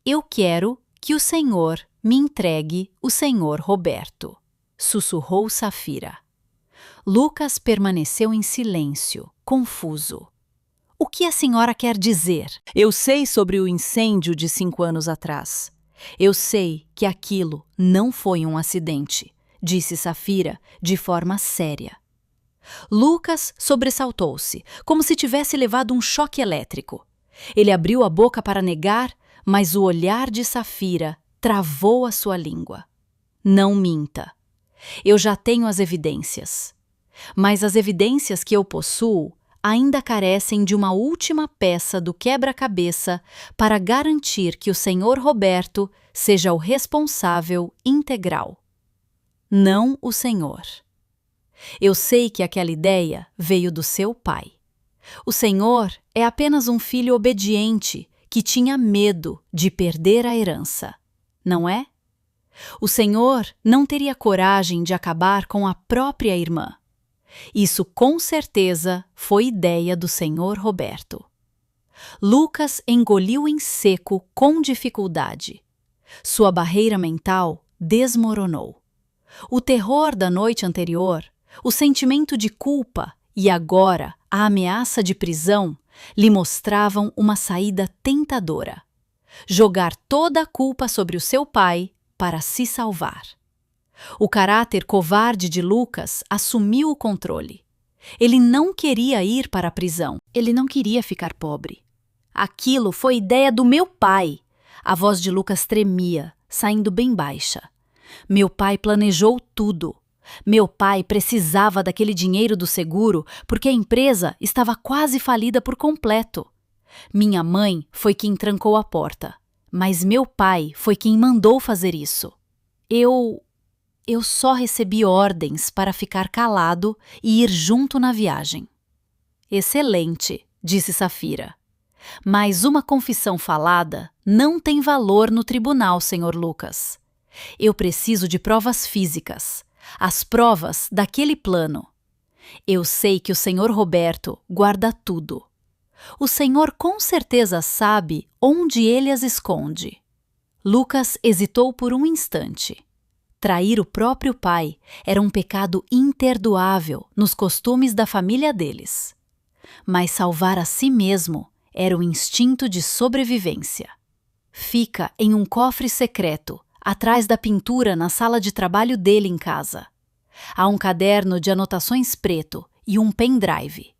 Eu quero que o senhor me entregue o senhor Roberto, sussurrou Safira. Lucas permaneceu em silêncio, confuso. O que a senhora quer dizer? Eu sei sobre o incêndio de 5 anos atrás. Eu sei que aquilo não foi um acidente, disse Safira de forma séria. Lucas sobressaltou-se, como se tivesse levado um choque elétrico. Ele abriu a boca para negar, mas o olhar de Safira travou a sua língua. Não minta. Eu já tenho as evidências. Mas as evidências que eu possuo ainda carecem de uma última peça do quebra-cabeça para garantir que o senhor Roberto seja o responsável integral. Não o senhor. Eu sei que aquela ideia veio do seu pai. O senhor é apenas um filho obediente que tinha medo de perder a herança, não é? O senhor não teria coragem de acabar com a própria irmã. Isso com certeza foi ideia do senhor Roberto. Lucas engoliu em seco com dificuldade. Sua barreira mental desmoronou. O terror da noite anterior, o sentimento de culpa e agora a ameaça de prisão lhe mostravam uma saída tentadora. Jogar toda a culpa sobre o seu pai para se salvar. O caráter covarde de Lucas assumiu o controle. Ele não queria ir para a prisão. Ele não queria ficar pobre. Aquilo foi ideia do meu pai. A voz de Lucas tremia, saindo bem baixa. Meu pai planejou tudo. Meu pai precisava daquele dinheiro do seguro porque a empresa estava quase falida por completo. Minha mãe foi quem trancou a porta, mas meu pai foi quem mandou fazer isso. Eu só recebi ordens para ficar calado e ir junto na viagem. Excelente, disse Safira. Mas uma confissão falada não tem valor no tribunal, Sr. Lucas. Eu preciso de provas físicas, as provas daquele plano. Eu sei que o Sr. Roberto guarda tudo. O senhor com certeza sabe onde ele as esconde. Lucas hesitou por um instante. Trair o próprio pai era um pecado imperdoável nos costumes da família deles. Mas salvar a si mesmo era o instinto de sobrevivência. Fica em um cofre secreto, atrás da pintura na sala de trabalho dele em casa. Há um caderno de anotações preto e um pendrive.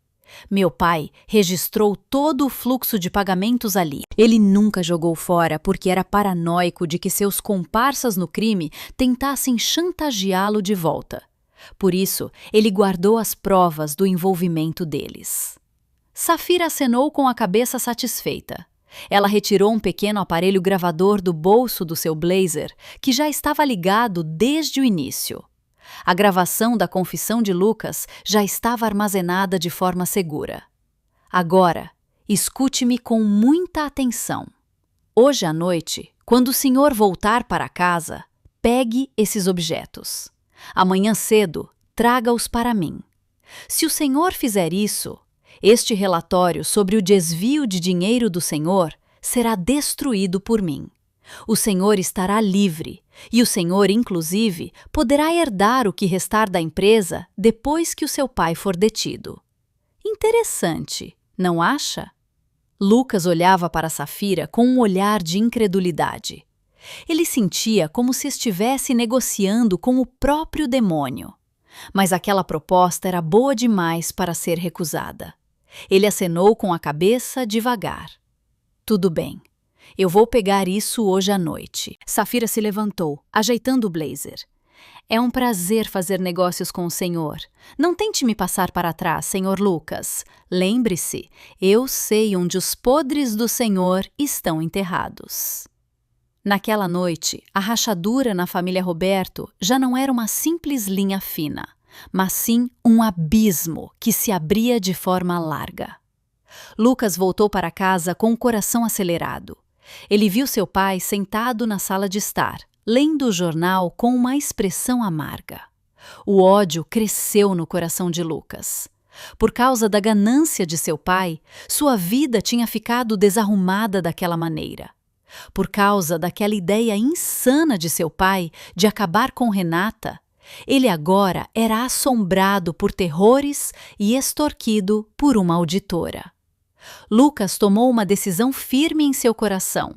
Meu pai registrou todo o fluxo de pagamentos ali. Ele nunca jogou fora porque era paranoico de que seus comparsas no crime tentassem chantageá-lo de volta. Por isso, ele guardou as provas do envolvimento deles. Safira acenou com a cabeça satisfeita. Ela retirou um pequeno aparelho gravador do bolso do seu blazer, que já estava ligado desde o início. A gravação da confissão de Lucas já estava armazenada de forma segura. Agora, escute-me com muita atenção. Hoje à noite, quando o senhor voltar para casa, pegue esses objetos. Amanhã cedo, traga-os para mim. Se o senhor fizer isso, este relatório sobre o desvio de dinheiro do senhor será destruído por mim. O senhor estará livre e o senhor, inclusive, poderá herdar o que restar da empresa depois que o seu pai for detido. Interessante, não acha? Lucas olhava para Safira com um olhar de incredulidade. Ele sentia como se estivesse negociando com o próprio demônio. Mas aquela proposta era boa demais para ser recusada. Ele acenou com a cabeça devagar. Tudo bem. Eu vou pegar isso hoje à noite. Safira se levantou, ajeitando o blazer. É um prazer fazer negócios com o senhor. Não tente me passar para trás, senhor Lucas. Lembre-se, eu sei onde os podres do senhor estão enterrados. Naquela noite, a rachadura na família Roberto já não era uma simples linha fina, mas sim um abismo que se abria de forma larga. Lucas voltou para casa com o coração acelerado. Ele viu seu pai sentado na sala de estar, lendo o jornal com uma expressão amarga. O ódio cresceu no coração de Lucas. Por causa da ganância de seu pai, sua vida tinha ficado desarrumada daquela maneira. Por causa daquela ideia insana de seu pai de acabar com Renata, ele agora era assombrado por terrores e extorquido por uma auditora. Lucas tomou uma decisão firme em seu coração.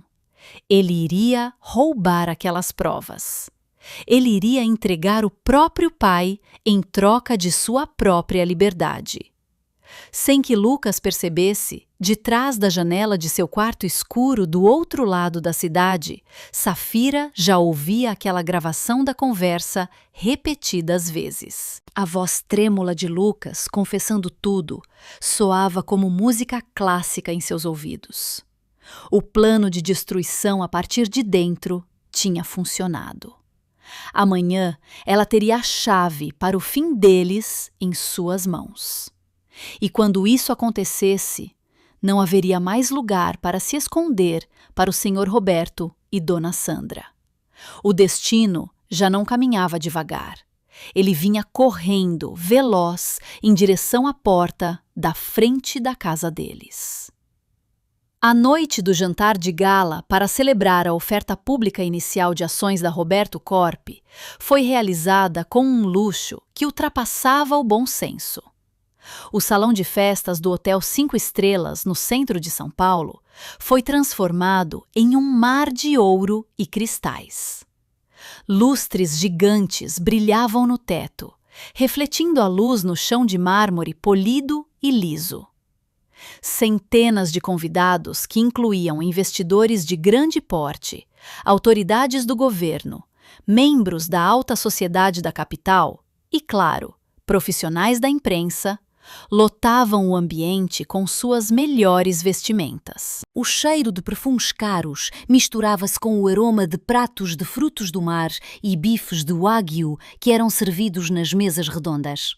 Ele iria roubar aquelas provas. Ele iria entregar o próprio pai em troca de sua própria liberdade. Sem que Lucas percebesse, de trás da janela de seu quarto escuro do outro lado da cidade, Safira já ouvia aquela gravação da conversa repetidas vezes. A voz trêmula de Lucas, confessando tudo, soava como música clássica em seus ouvidos. O plano de destruição a partir de dentro tinha funcionado. Amanhã ela teria a chave para o fim deles em suas mãos. E quando isso acontecesse, não haveria mais lugar para se esconder para o Sr. Roberto e Dona Sandra. O destino já não caminhava devagar. Ele vinha correndo, veloz, em direção à porta da frente da casa deles. A noite do jantar de gala para celebrar a oferta pública inicial de ações da Roberto Corp foi realizada com um luxo que ultrapassava o bom senso. O salão de festas do Hotel 5 Estrelas, no centro de São Paulo, foi transformado em um mar de ouro e cristais. Lustres gigantes brilhavam no teto, refletindo a luz no chão de mármore polido e liso. Centenas de convidados, que incluíam investidores de grande porte, autoridades do governo, membros da alta sociedade da capital e, claro, profissionais da imprensa, lotavam o ambiente com suas melhores vestimentas. O cheiro de perfumes caros misturava-se com o aroma de pratos de frutos do mar e bifes de wagyu que eram servidos nas mesas redondas.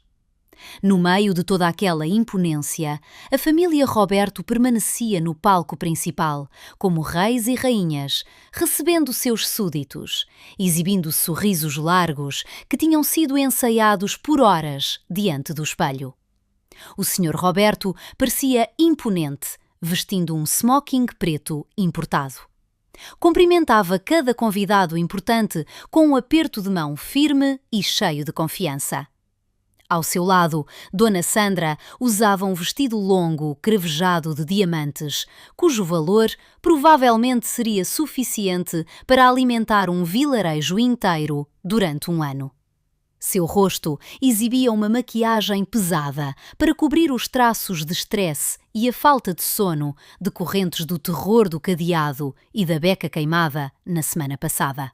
No meio de toda aquela imponência, a família Roberto permanecia no palco principal, como reis e rainhas, recebendo seus súditos, exibindo sorrisos largos que tinham sido ensaiados por horas diante do espelho. O Sr. Roberto parecia imponente, vestindo um smoking preto importado. Cumprimentava cada convidado importante com um aperto de mão firme e cheio de confiança. Ao seu lado, Dona Sandra usava um vestido longo, crevejado de diamantes, cujo valor provavelmente seria suficiente para alimentar um vilarejo inteiro durante um ano. Seu rosto exibia uma maquiagem pesada para cobrir os traços de estresse e a falta de sono decorrentes do terror do cadeado e da beca queimada na semana passada.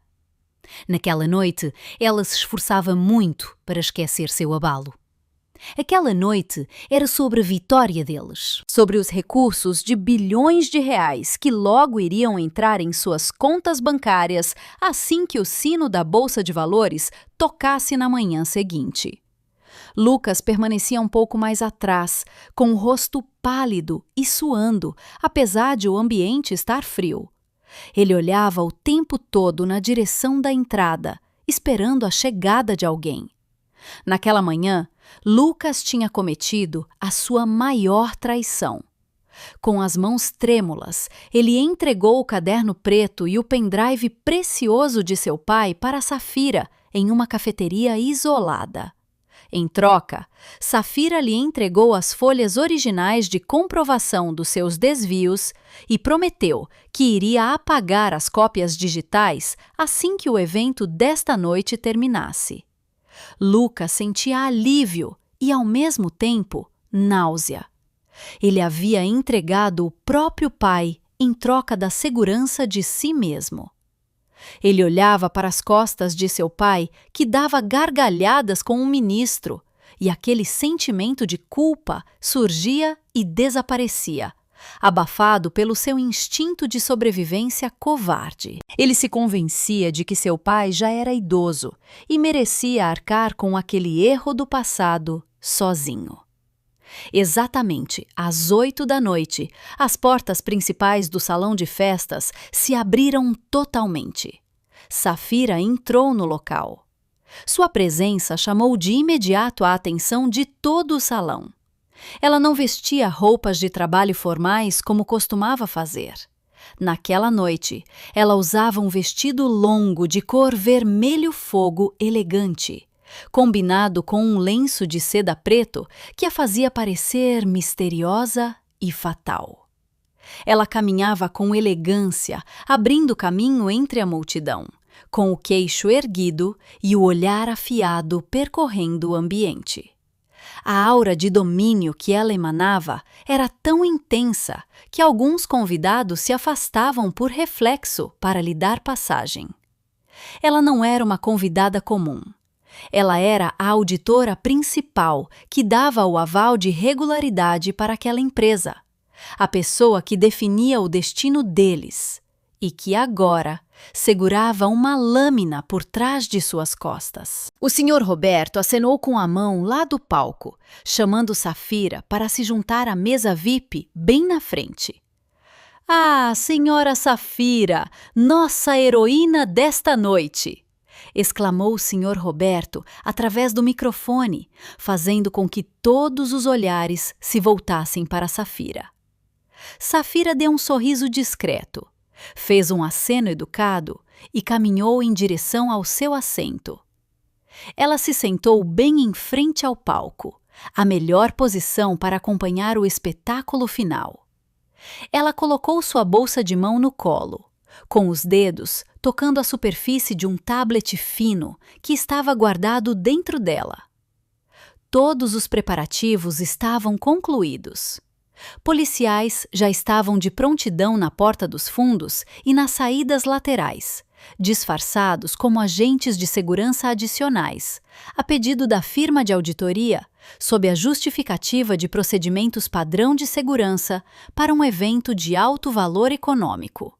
Naquela noite, ela se esforçava muito para esquecer seu abalo. Aquela noite era sobre a vitória deles, sobre os recursos de bilhões de reais que logo iriam entrar em suas contas bancárias assim que o sino da Bolsa de Valores tocasse na manhã seguinte. Lucas permanecia um pouco mais atrás, com o rosto pálido e suando, apesar de o ambiente estar frio. Ele olhava o tempo todo na direção da entrada, esperando a chegada de alguém. Naquela manhã, Lucas tinha cometido a sua maior traição. Com as mãos trêmulas, ele entregou o caderno preto e o pendrive precioso de seu pai para Safira em uma cafeteria isolada. Em troca, Safira lhe entregou as folhas originais de comprovação dos seus desvios e prometeu que iria apagar as cópias digitais assim que o evento desta noite terminasse. Lucas sentia alívio e, ao mesmo tempo, náusea. Ele havia entregado o próprio pai em troca da segurança de si mesmo. Ele olhava para as costas de seu pai, que dava gargalhadas com um ministro, e aquele sentimento de culpa surgia e desaparecia, abafado pelo seu instinto de sobrevivência covarde. Ele se convencia de que seu pai já era idoso e merecia arcar com aquele erro do passado sozinho. Exatamente às 8 da noite, as portas principais do salão de festas se abriram totalmente. Safira entrou no local. Sua presença chamou de imediato a atenção de todo o salão. Ela não vestia roupas de trabalho formais como costumava fazer. Naquela noite, ela usava um vestido longo de cor vermelho fogo elegante, combinado com um lenço de seda preto que a fazia parecer misteriosa e fatal. Ela caminhava com elegância, abrindo caminho entre a multidão, com o queixo erguido e o olhar afiado percorrendo o ambiente. A aura de domínio que ela emanava era tão intensa que alguns convidados se afastavam por reflexo para lhe dar passagem. Ela não era uma convidada comum. Ela era a auditora principal que dava o aval de regularidade para aquela empresa, a pessoa que definia o destino deles e que agora segurava uma lâmina por trás de suas costas. O Sr. Roberto acenou com a mão lá do palco, chamando Safira para se juntar à mesa VIP bem na frente. "Ah, Senhora Safira, nossa heroína desta noite!" exclamou o Sr. Roberto através do microfone, fazendo com que todos os olhares se voltassem para Safira. Safira deu um sorriso discreto, fez um aceno educado e caminhou em direção ao seu assento. Ela se sentou bem em frente ao palco, a melhor posição para acompanhar o espetáculo final. Ela colocou sua bolsa de mão no colo, com os dedos tocando a superfície de um tablet fino que estava guardado dentro dela. Todos os preparativos estavam concluídos. Policiais já estavam de prontidão na porta dos fundos e nas saídas laterais, disfarçados como agentes de segurança adicionais, a pedido da firma de auditoria, sob a justificativa de procedimentos padrão de segurança para um evento de alto valor econômico.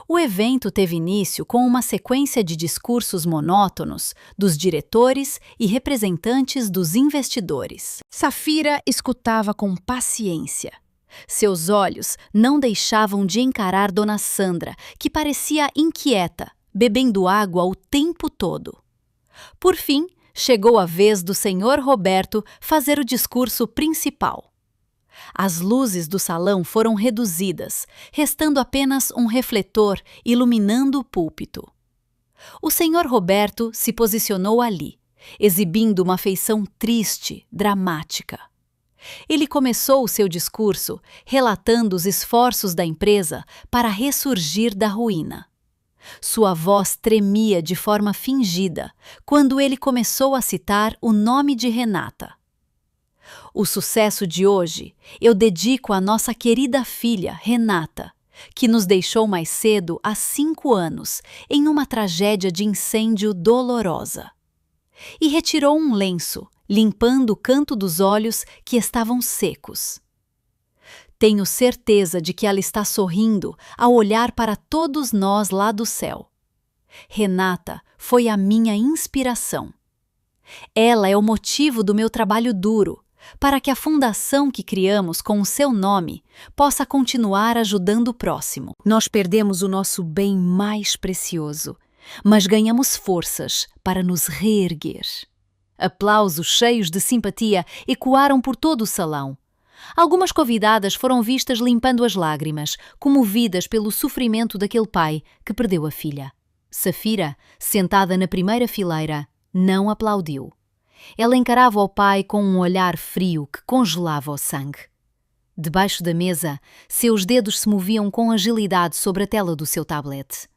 O evento teve início com uma sequência de discursos monótonos dos diretores e representantes dos investidores. Safira escutava com paciência. Seus olhos não deixavam de encarar Dona Sandra, que parecia inquieta, bebendo água o tempo todo. Por fim, chegou a vez do Sr. Roberto fazer o discurso principal. As luzes do salão foram reduzidas, restando apenas um refletor iluminando o púlpito. O Sr. Roberto se posicionou ali, exibindo uma feição triste, dramática. Ele começou o seu discurso relatando os esforços da empresa para ressurgir da ruína. Sua voz tremia de forma fingida quando ele começou a citar o nome de Renata. O sucesso de hoje eu dedico à nossa querida filha, Renata, que nos deixou mais cedo há 5 anos em uma tragédia de incêndio dolorosa. E retirou um lenço, limpando o canto dos olhos que estavam secos. Tenho certeza de que ela está sorrindo ao olhar para todos nós lá do céu. Renata foi a minha inspiração. Ela é o motivo do meu trabalho duro, para que a fundação que criamos com o seu nome possa continuar ajudando o próximo. Nós perdemos o nosso bem mais precioso, mas ganhamos forças para nos reerguer. Aplausos cheios de simpatia ecoaram por todo o salão. Algumas convidadas foram vistas limpando as lágrimas, comovidas pelo sofrimento daquele pai que perdeu a filha. Safira, sentada na primeira fileira, não aplaudiu. Ela encarava o pai com um olhar frio que congelava o sangue. Debaixo da mesa, seus dedos se moviam com agilidade sobre a tela do seu tablet.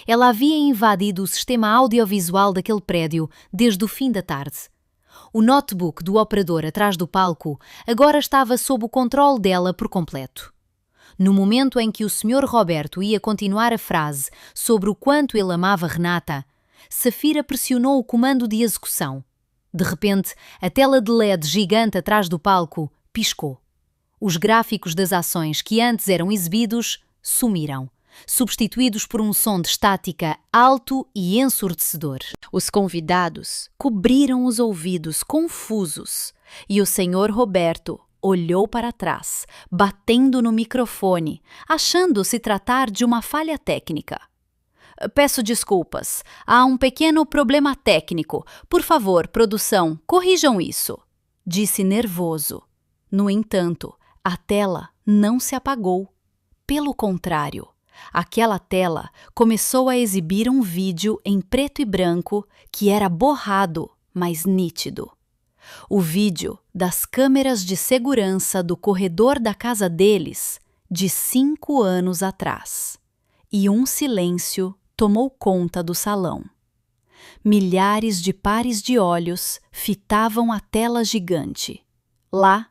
Ela havia invadido o sistema audiovisual daquele prédio desde o fim da tarde. O notebook do operador atrás do palco agora estava sob o controle dela por completo. No momento em que o Sr. Roberto ia continuar a frase sobre o quanto ele amava Renata, Safira pressionou o comando de execução. De repente, a tela de LED gigante atrás do palco piscou. Os gráficos das ações que antes eram exibidos sumiram, substituídos por um som de estática alto e ensurdecedor. Os convidados cobriram os ouvidos confusos e o Sr. Roberto olhou para trás, batendo no microfone, achando se tratar de uma falha técnica. Peço desculpas, há um pequeno problema técnico. Por favor, produção, corrijam isso, disse nervoso. No entanto, a tela não se apagou. Pelo contrário, aquela tela começou a exibir um vídeo em preto e branco que era borrado, mas nítido. O vídeo das câmeras de segurança do corredor da casa deles de 5 anos atrás. E um silêncio tomou conta do salão. Milhares de pares de olhos fitavam a tela gigante. Lá,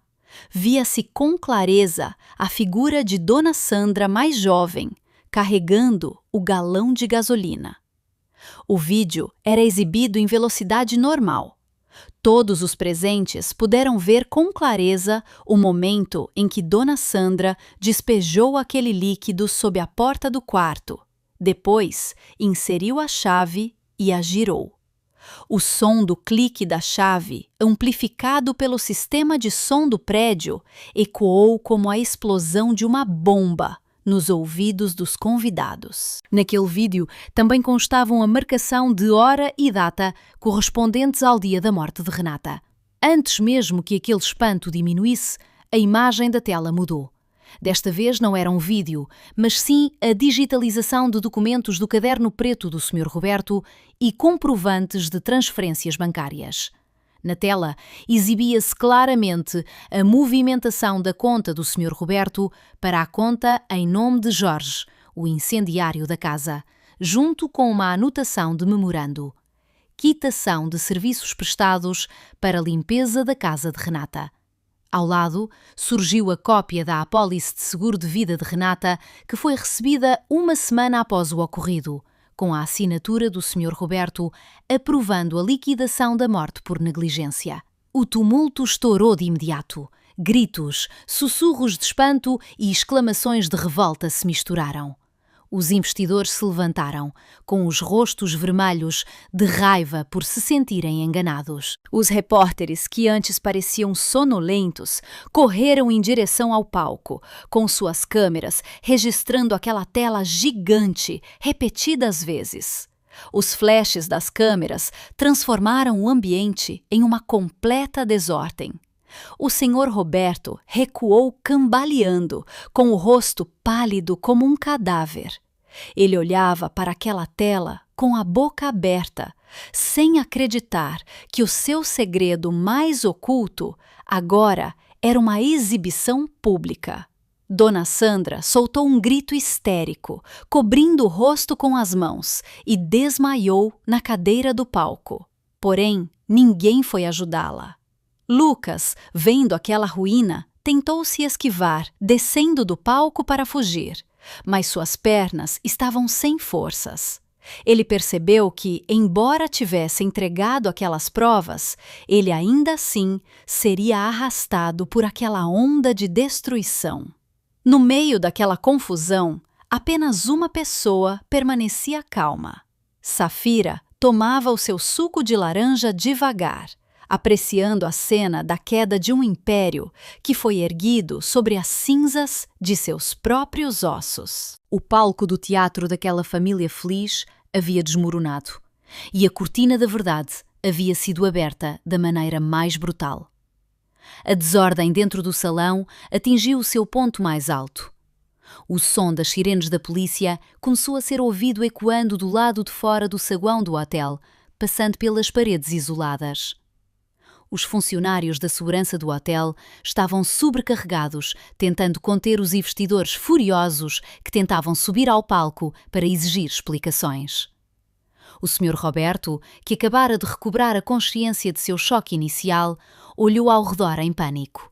via-se com clareza a figura de Dona Sandra mais jovem, carregando o galão de gasolina. O vídeo era exibido em velocidade normal. Todos os presentes puderam ver com clareza o momento em que Dona Sandra despejou aquele líquido sob a porta do quarto. Depois, inseriu a chave e a girou. O som do clique da chave, amplificado pelo sistema de som do prédio, ecoou como a explosão de uma bomba nos ouvidos dos convidados. Naquele vídeo também constavam a marcação de hora e data correspondentes ao dia da morte de Renata. Antes mesmo que aquele espanto diminuísse, a imagem da tela mudou. Desta vez não era um vídeo, mas sim a digitalização de documentos do caderno preto do Sr. Roberto e comprovantes de transferências bancárias. Na tela, exibia-se claramente a movimentação da conta do Sr. Roberto para a conta em nome de Jorge, o incendiário da casa, junto com uma anotação de memorando: quitação de serviços prestados para limpeza da casa de Renata. Ao lado, surgiu a cópia da apólice de seguro de vida de Renata, que foi recebida uma semana após o ocorrido, com a assinatura do Sr. Roberto, aprovando a liquidação da morte por negligência. O tumulto estourou de imediato. Gritos, sussurros de espanto e exclamações de revolta se misturaram. Os investidores se levantaram, com os rostos vermelhos de raiva por se sentirem enganados. Os repórteres, que antes pareciam sonolentos, correram em direção ao palco, com suas câmeras registrando aquela tela gigante, repetidas vezes. Os flashes das câmeras transformaram o ambiente em uma completa desordem. O senhor Roberto recuou cambaleando, com o rosto pálido como um cadáver. Ele olhava para aquela tela com a boca aberta, sem acreditar que o seu segredo mais oculto agora era uma exibição pública. Dona Sandra soltou um grito histérico, cobrindo o rosto com as mãos, e desmaiou na cadeira do palco. Porém, ninguém foi ajudá-la. Lucas, vendo aquela ruína, tentou se esquivar, descendo do palco para fugir, mas suas pernas estavam sem forças. Ele percebeu que, embora tivesse entregado aquelas provas, ele ainda assim seria arrastado por aquela onda de destruição. No meio daquela confusão, apenas uma pessoa permanecia calma. Safira tomava o seu suco de laranja devagar, apreciando a cena da queda de um império que foi erguido sobre as cinzas de seus próprios ossos. O palco do teatro daquela família feliz havia desmoronado, e a cortina da verdade havia sido aberta da maneira mais brutal. A desordem dentro do salão atingiu o seu ponto mais alto. O som das sirenes da polícia começou a ser ouvido ecoando do lado de fora do saguão do hotel, passando pelas paredes isoladas. Os funcionários da segurança do hotel estavam sobrecarregados, tentando conter os investidores furiosos que tentavam subir ao palco para exigir explicações. O Sr. Roberto, que acabara de recobrar a consciência de seu choque inicial, olhou ao redor em pânico.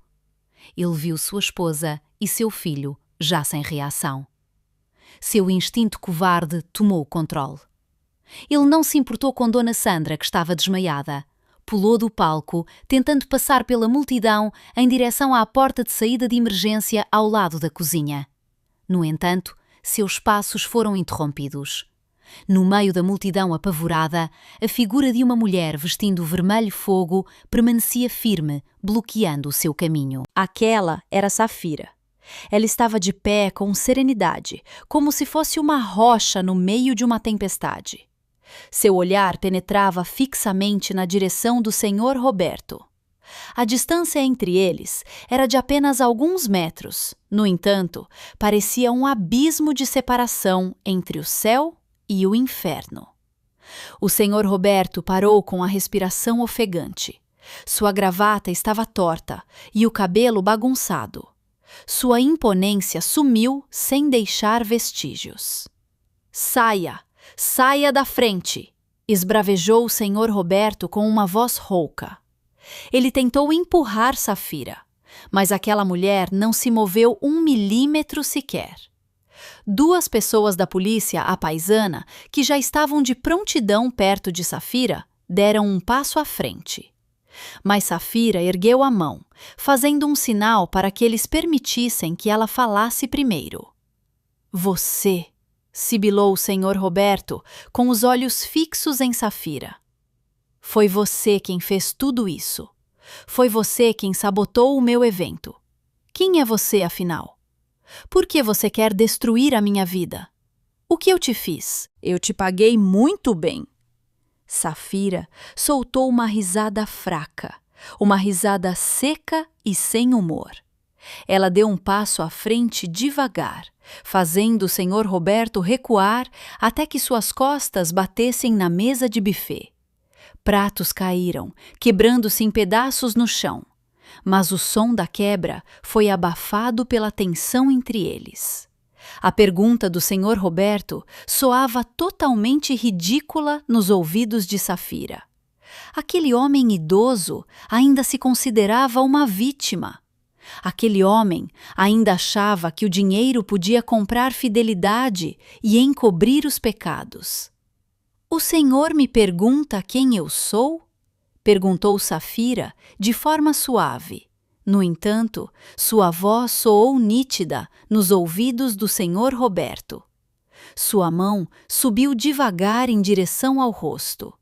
Ele viu sua esposa e seu filho já sem reação. Seu instinto covarde tomou o controle. Ele não se importou com Dona Sandra, que estava desmaiada. Pulou do palco, tentando passar pela multidão em direção à porta de saída de emergência ao lado da cozinha. No entanto, seus passos foram interrompidos. No meio da multidão apavorada, a figura de uma mulher vestindo vermelho fogo permanecia firme, bloqueando o seu caminho. Aquela era Safira. Ela estava de pé com serenidade, como se fosse uma rocha no meio de uma tempestade. Seu olhar penetrava fixamente na direção do senhor Roberto. A distância entre eles era de apenas alguns metros. No entanto, parecia um abismo de separação entre o céu e o inferno. O senhor Roberto parou com a respiração ofegante. Sua gravata estava torta e o cabelo bagunçado. Sua imponência sumiu sem deixar vestígios. "Saia! Saia da frente!" esbravejou o senhor Roberto com uma voz rouca. Ele tentou empurrar Safira, mas aquela mulher não se moveu 1 milímetro sequer. 2 pessoas da polícia à paisana, que já estavam de prontidão perto de Safira, deram um passo à frente. Mas Safira ergueu a mão, fazendo um sinal para que eles permitissem que ela falasse primeiro. "Você", sibilou o senhor Roberto, com os olhos fixos em Safira. "Foi você quem fez tudo isso. Foi você quem sabotou o meu evento. Quem é você, afinal? Por que você quer destruir a minha vida? O que eu te fiz? Eu te paguei muito bem." Safira soltou uma risada fraca, uma risada seca e sem humor. Ela deu um passo à frente devagar, fazendo o senhor Roberto recuar até que suas costas batessem na mesa de buffet. Pratos caíram, quebrando-se em pedaços no chão, mas o som da quebra foi abafado pela tensão entre eles. A pergunta do senhor Roberto soava totalmente ridícula nos ouvidos de Safira. Aquele homem idoso ainda se considerava uma vítima. Aquele homem ainda achava que o dinheiro podia comprar fidelidade e encobrir os pecados. "O senhor me pergunta quem eu sou?" perguntou Safira de forma suave. No entanto, sua voz soou nítida nos ouvidos do senhor Roberto. Sua mão subiu devagar em direção ao rosto.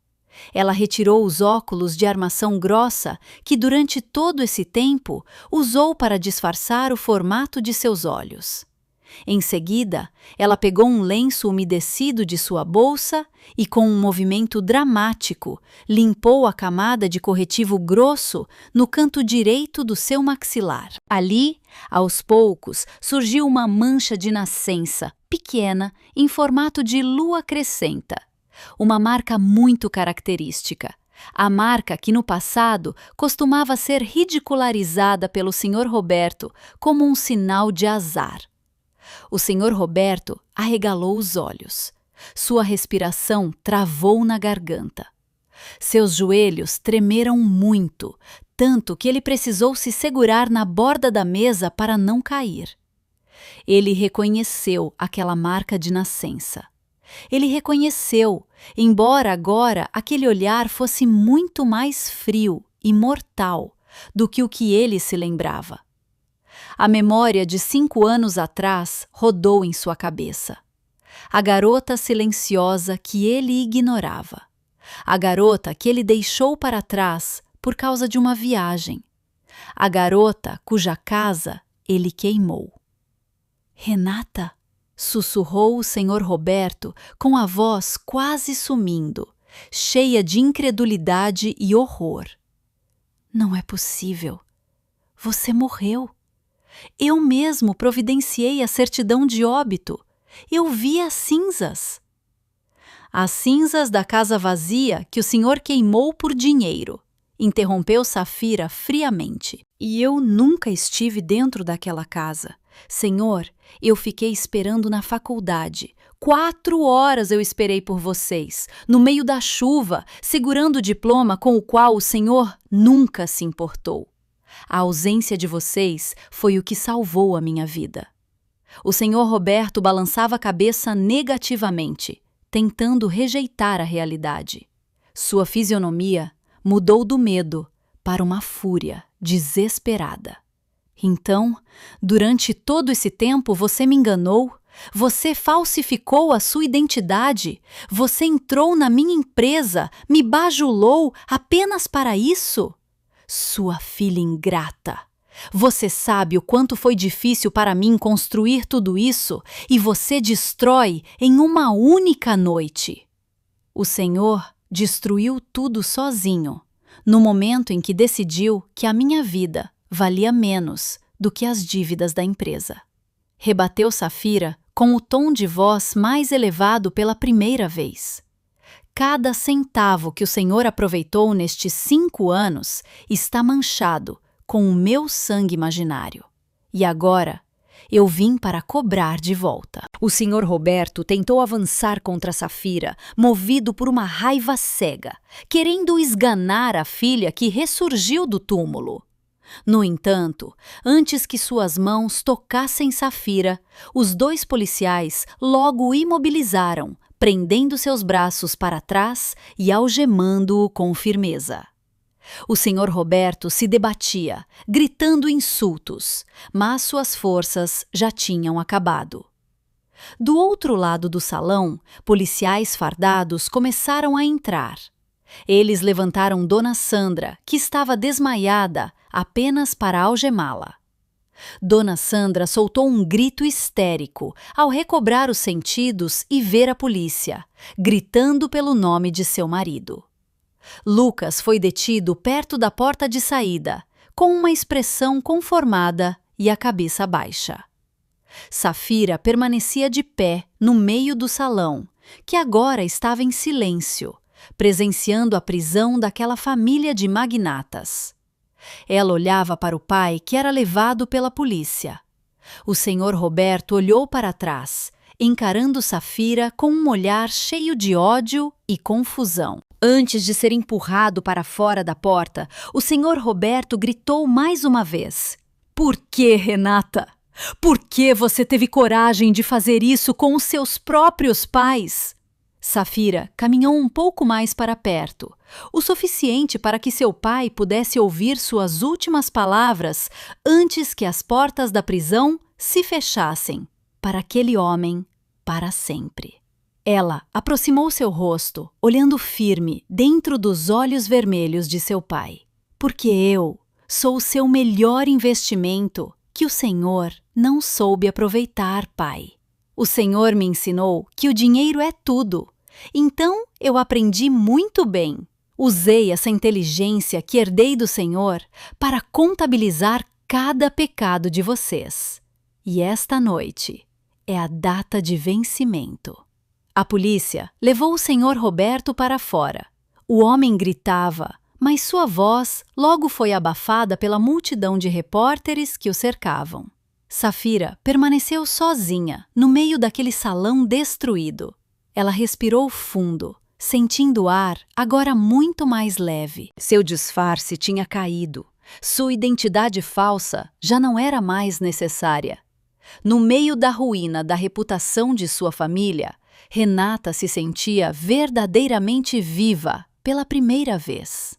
Ela retirou os óculos de armação grossa que, durante todo esse tempo, usou para disfarçar o formato de seus olhos. Em seguida, ela pegou um lenço umedecido de sua bolsa e, com um movimento dramático, limpou a camada de corretivo grosso no canto direito do seu maxilar. Ali, aos poucos, surgiu uma mancha de nascença, pequena, em formato de lua crescenta. Uma marca muito característica. A marca que no passado costumava ser ridicularizada pelo Sr. Roberto como um sinal de azar. O Sr. Roberto arregalou os olhos. Sua respiração travou na garganta. Seus joelhos tremeram muito, tanto que ele precisou se segurar na borda da mesa para não cair. Ele reconheceu aquela marca de nascença. Ele reconheceu, embora agora aquele olhar fosse muito mais frio e mortal do que o que ele se lembrava. A memória de 5 anos atrás rodou em sua cabeça. A garota silenciosa que ele ignorava. A garota que ele deixou para trás por causa de uma viagem. A garota cuja casa ele queimou. Renata? Sussurrou o Sr. Roberto com a voz quase sumindo, cheia de incredulidade e horror. Não é possível. Você morreu. Eu mesmo providenciei a certidão de óbito. Eu vi as cinzas. As cinzas da casa vazia que o senhor queimou por dinheiro, interrompeu Safira friamente. E eu nunca estive dentro daquela casa. Senhor, eu fiquei esperando na faculdade. 4 horas eu esperei por vocês, no meio da chuva, segurando o diploma com o qual o senhor nunca se importou. A ausência de vocês foi o que salvou a minha vida. O senhor Roberto balançava a cabeça negativamente, tentando rejeitar a realidade. Sua fisionomia mudou do medo para uma fúria desesperada. Então, durante todo esse tempo você me enganou, você falsificou a sua identidade, você entrou na minha empresa, me bajulou apenas para isso? Sua filha ingrata! Você sabe o quanto foi difícil para mim construir tudo isso e você destrói em uma única noite. O Senhor destruiu tudo sozinho, no momento em que decidiu que a minha vida valia menos do que as dívidas da empresa. Rebateu Safira com o tom de voz mais elevado pela primeira vez. Cada centavo que o senhor aproveitou nestes 5 anos está manchado com o meu sangue imaginário. E agora, eu vim para cobrar de volta. O senhor Roberto tentou avançar contra Safira, movido por uma raiva cega, querendo esganar a filha que ressurgiu do túmulo. No entanto, antes que suas mãos tocassem Safira, os 2 policiais logo o imobilizaram, prendendo seus braços para trás e algemando-o com firmeza. O senhor Roberto se debatia, gritando insultos, mas suas forças já tinham acabado. Do outro lado do salão, policiais fardados começaram a entrar. Eles levantaram Dona Sandra, que estava desmaiada, apenas para algemá-la. Dona Sandra soltou um grito histérico ao recobrar os sentidos e ver a polícia, gritando pelo nome de seu marido. Lucas foi detido perto da porta de saída, com uma expressão conformada e a cabeça baixa. Safira permanecia de pé no meio do salão, que agora estava em silêncio, presenciando a prisão daquela família de magnatas. Ela olhava para o pai que era levado pela polícia. O senhor Roberto olhou para trás, encarando Safira com um olhar cheio de ódio e confusão. Antes de ser empurrado para fora da porta, o senhor Roberto gritou mais uma vez. Por que, Renata? Por que você teve coragem de fazer isso com os seus próprios pais? Safira caminhou um pouco mais para perto, o suficiente para que seu pai pudesse ouvir suas últimas palavras antes que as portas da prisão se fechassem para aquele homem para sempre. Ela aproximou seu rosto, olhando firme dentro dos olhos vermelhos de seu pai. Porque eu sou o seu melhor investimento que o Senhor não soube aproveitar, pai. O Senhor me ensinou que o dinheiro é tudo. Então eu aprendi muito bem. Usei essa inteligência que herdei do Senhor para contabilizar cada pecado de vocês. E esta noite é a data de vencimento. A polícia levou o Sr. Roberto para fora. O homem gritava, mas sua voz logo foi abafada pela multidão de repórteres que o cercavam. Safira permaneceu sozinha no meio daquele salão destruído. Ela respirou fundo, sentindo o ar agora muito mais leve. Seu disfarce tinha caído. Sua identidade falsa já não era mais necessária. No meio da ruína da reputação de sua família, Renata se sentia verdadeiramente viva pela primeira vez.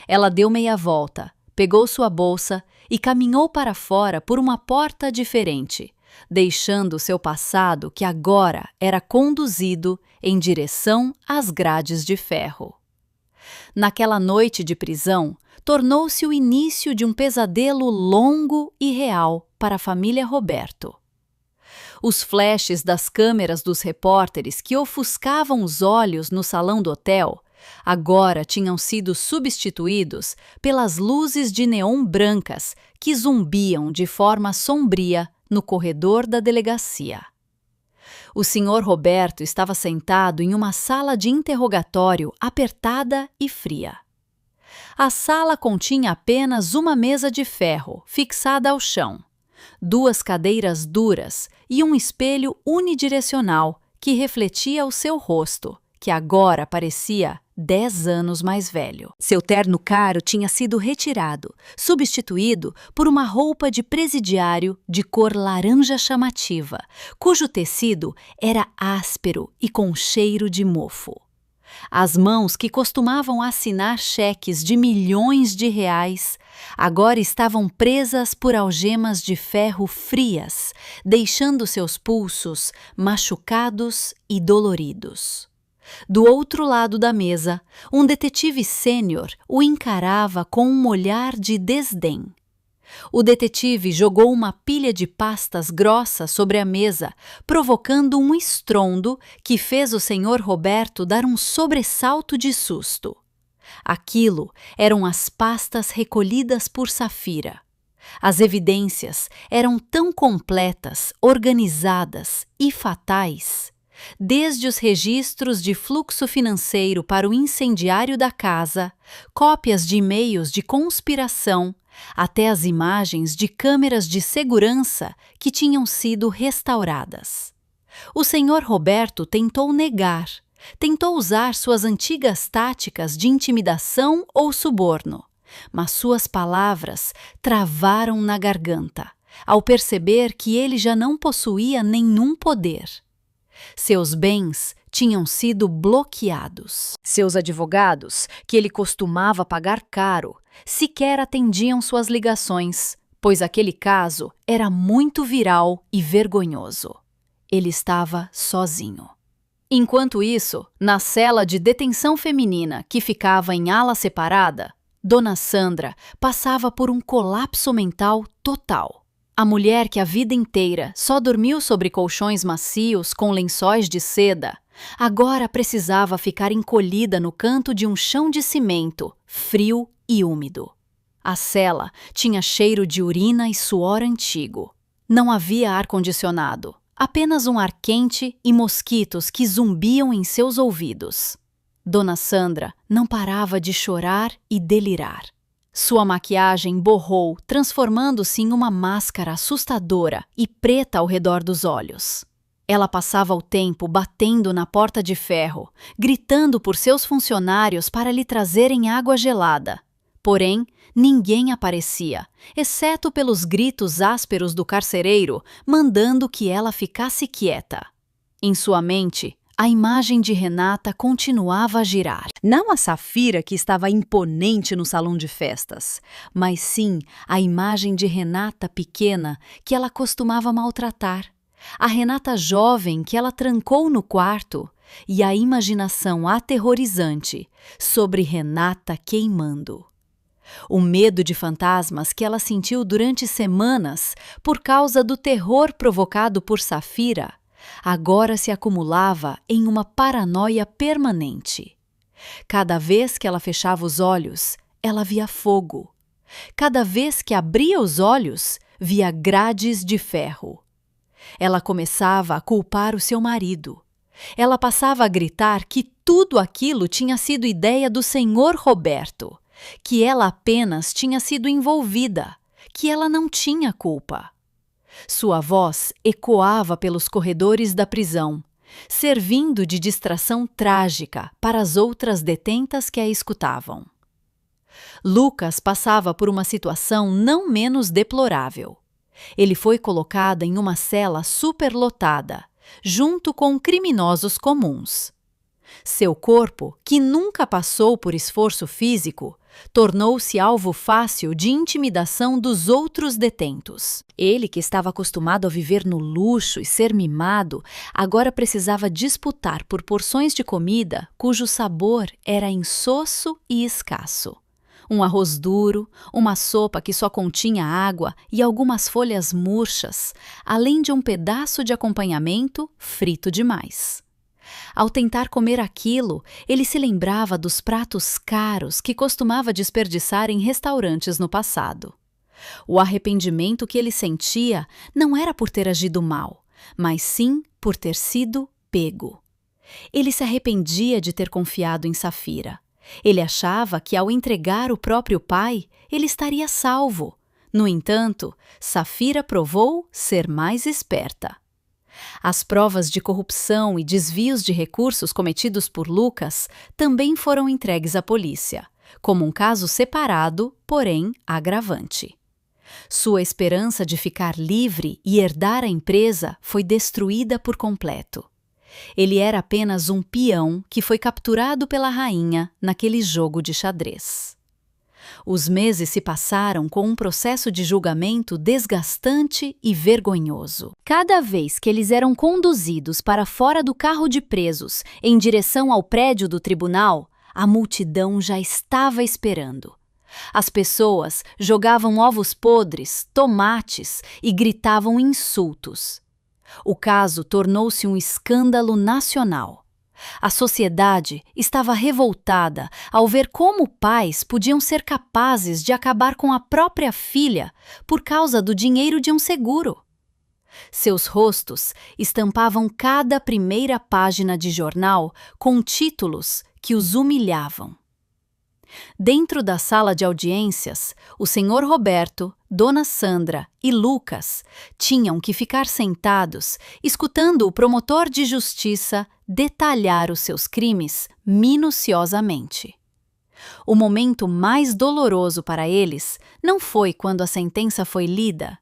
Ela deu meia volta, pegou sua bolsa e caminhou para fora por uma porta diferente, deixando seu passado que agora era conduzido em direção às grades de ferro. Naquela noite de prisão, tornou-se o início de um pesadelo longo e real para a família Roberto. Os flashes das câmeras dos repórteres que ofuscavam os olhos no salão do hotel agora tinham sido substituídos pelas luzes de neon brancas que zumbiam de forma sombria no corredor da delegacia. O Sr. Roberto estava sentado em uma sala de interrogatório apertada e fria. A sala continha apenas uma mesa de ferro fixada ao chão, 2 cadeiras duras e um espelho unidirecional que refletia o seu rosto, que agora parecia 10 anos mais velho. Seu terno caro tinha sido retirado, substituído por uma roupa de presidiário de cor laranja chamativa, cujo tecido era áspero e com cheiro de mofo. As mãos que costumavam assinar cheques de milhões de reais agora estavam presas por algemas de ferro frias, deixando seus pulsos machucados e doloridos. Do outro lado da mesa, um detetive sênior o encarava com um olhar de desdém. O detetive jogou uma pilha de pastas grossas sobre a mesa, provocando um estrondo que fez o Sr. Roberto dar um sobressalto de susto. Aquilo eram as pastas recolhidas por Safira. As evidências eram tão completas, organizadas e fatais. Desde os registros de fluxo financeiro para o incendiário da casa, cópias de e-mails de conspiração, até as imagens de câmeras de segurança que tinham sido restauradas. O Sr. Roberto tentou negar, tentou usar suas antigas táticas de intimidação ou suborno, mas suas palavras travaram na garganta, ao perceber que ele já não possuía nenhum poder. Seus bens tinham sido bloqueados. Seus advogados, que ele costumava pagar caro, sequer atendiam suas ligações, pois aquele caso era muito viral e vergonhoso. Ele estava sozinho. Enquanto isso, na cela de detenção feminina que ficava em ala separada, Dona Sandra passava por um colapso mental total. A mulher que a vida inteira só dormiu sobre colchões macios com lençóis de seda, agora precisava ficar encolhida no canto de um chão de cimento, frio e úmido. A cela tinha cheiro de urina e suor antigo. Não havia ar-condicionado, apenas um ar quente e mosquitos que zumbiam em seus ouvidos. Dona Sandra não parava de chorar e delirar. Sua maquiagem borrou, transformando-se em uma máscara assustadora e preta ao redor dos olhos. Ela passava o tempo batendo na porta de ferro, gritando por seus funcionários para lhe trazerem água gelada. Porém, ninguém aparecia, exceto pelos gritos ásperos do carcereiro, mandando que ela ficasse quieta. Em sua mente, a imagem de Renata continuava a girar. Não a Safira que estava imponente no salão de festas, mas sim a imagem de Renata pequena que ela costumava maltratar, A Renata jovem que ela trancou no quarto e a imaginação aterrorizante sobre Renata queimando. O medo de fantasmas que ela sentiu durante semanas por causa do terror provocado por Safira agora se acumulava em uma paranoia permanente. Cada vez que ela fechava os olhos, ela via fogo. Cada vez que abria os olhos, via grades de ferro. Ela começava a culpar o seu marido. Ela passava a gritar que tudo aquilo tinha sido ideia do senhor Roberto, que ela apenas tinha sido envolvida, que ela não tinha culpa. Sua voz ecoava pelos corredores da prisão, servindo de distração trágica para as outras detentas que a escutavam. Lucas passava por uma situação não menos deplorável. Ele foi colocado em uma cela superlotada, junto com criminosos comuns. Seu corpo, que nunca passou por esforço físico, tornou-se alvo fácil de intimidação dos outros detentos. Ele, que estava acostumado a viver no luxo e ser mimado, agora precisava disputar por porções de comida cujo sabor era insosso e escasso. Um arroz duro, uma sopa que só continha água e algumas folhas murchas, além de um pedaço de acompanhamento frito demais. Ao tentar comer aquilo, ele se lembrava dos pratos caros que costumava desperdiçar em restaurantes no passado. O arrependimento que ele sentia não era por ter agido mal, mas sim por ter sido pego. Ele se arrependia de ter confiado em Safira. Ele achava que, ao entregar o próprio pai, ele estaria salvo. No entanto, Safira provou ser mais esperta. As provas de corrupção e desvios de recursos cometidos por Lucas também foram entregues à polícia, como um caso separado, porém agravante. Sua esperança de ficar livre e herdar a empresa foi destruída por completo. Ele era apenas um peão que foi capturado pela rainha naquele jogo de xadrez. Os meses se passaram com um processo de julgamento desgastante e vergonhoso. Cada vez que eles eram conduzidos para fora do carro de presos em direção ao prédio do tribunal, a multidão já estava esperando. As pessoas jogavam ovos podres, tomates e gritavam insultos. O caso tornou-se um escândalo nacional. A sociedade estava revoltada ao ver como pais podiam ser capazes de acabar com a própria filha por causa do dinheiro de um seguro. Seus rostos estampavam cada primeira página de jornal com títulos que os humilhavam. Dentro da sala de audiências, o senhor Roberto, Dona Sandra e Lucas tinham que ficar sentados, escutando o promotor de justiça detalhar os seus crimes minuciosamente. O momento mais doloroso para eles não foi quando a sentença foi lida,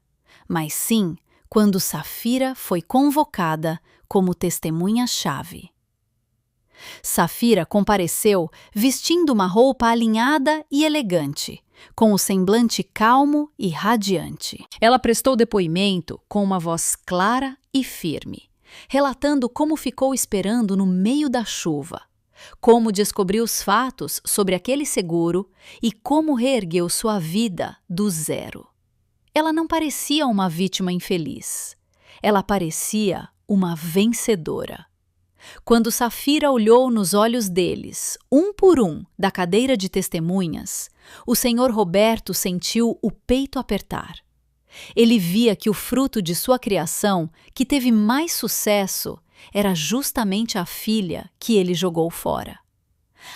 mas sim quando Safira foi convocada como testemunha-chave. Safira compareceu vestindo uma roupa alinhada e elegante, com o semblante calmo e radiante. Ela prestou depoimento com uma voz clara e firme, relatando como ficou esperando no meio da chuva, como descobriu os fatos sobre aquele seguro e como reergueu sua vida do zero. Ela não parecia uma vítima infeliz. Ela parecia uma vencedora. Quando Safira olhou nos olhos deles, um por um, da cadeira de testemunhas, o senhor Roberto sentiu o peito apertar. Ele via que o fruto de sua criação, que teve mais sucesso, era justamente a filha que ele jogou fora.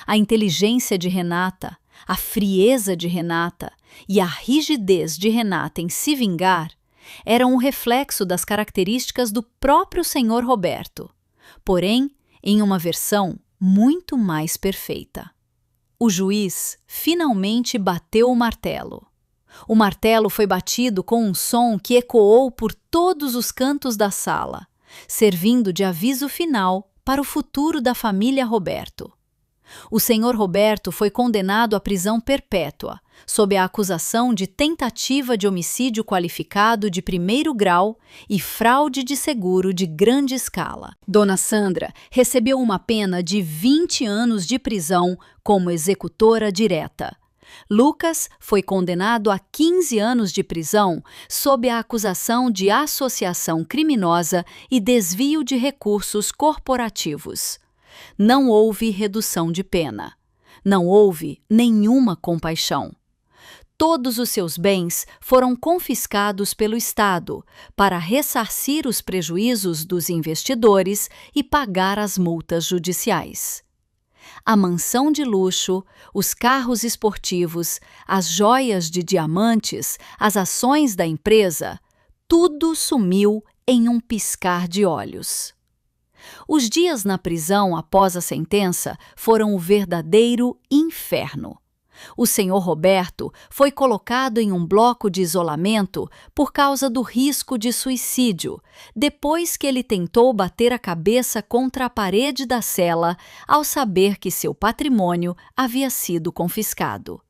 A inteligência de Renata, a frieza de Renata e a rigidez de Renata em se vingar eram um reflexo das características do próprio senhor Roberto, porém em uma versão muito mais perfeita. O juiz finalmente bateu o martelo. O martelo foi batido com um som que ecoou por todos os cantos da sala, servindo de aviso final para o futuro da família Roberto. O senhor Roberto foi condenado à prisão perpétua, sob a acusação de tentativa de homicídio qualificado de primeiro grau e fraude de seguro de grande escala. Dona Sandra recebeu uma pena de 20 anos de prisão como executora direta. Lucas foi condenado a 15 anos de prisão sob a acusação de associação criminosa e desvio de recursos corporativos. Não houve redução de pena. Não houve nenhuma compaixão. Todos os seus bens foram confiscados pelo Estado para ressarcir os prejuízos dos investidores e pagar as multas judiciais. A mansão de luxo, os carros esportivos, as joias de diamantes, as ações da empresa, tudo sumiu em um piscar de olhos. Os dias na prisão após a sentença foram o verdadeiro inferno. O senhor Roberto foi colocado em um bloco de isolamento por causa do risco de suicídio, depois que ele tentou bater a cabeça contra a parede da cela ao saber que seu patrimônio havia sido confiscado.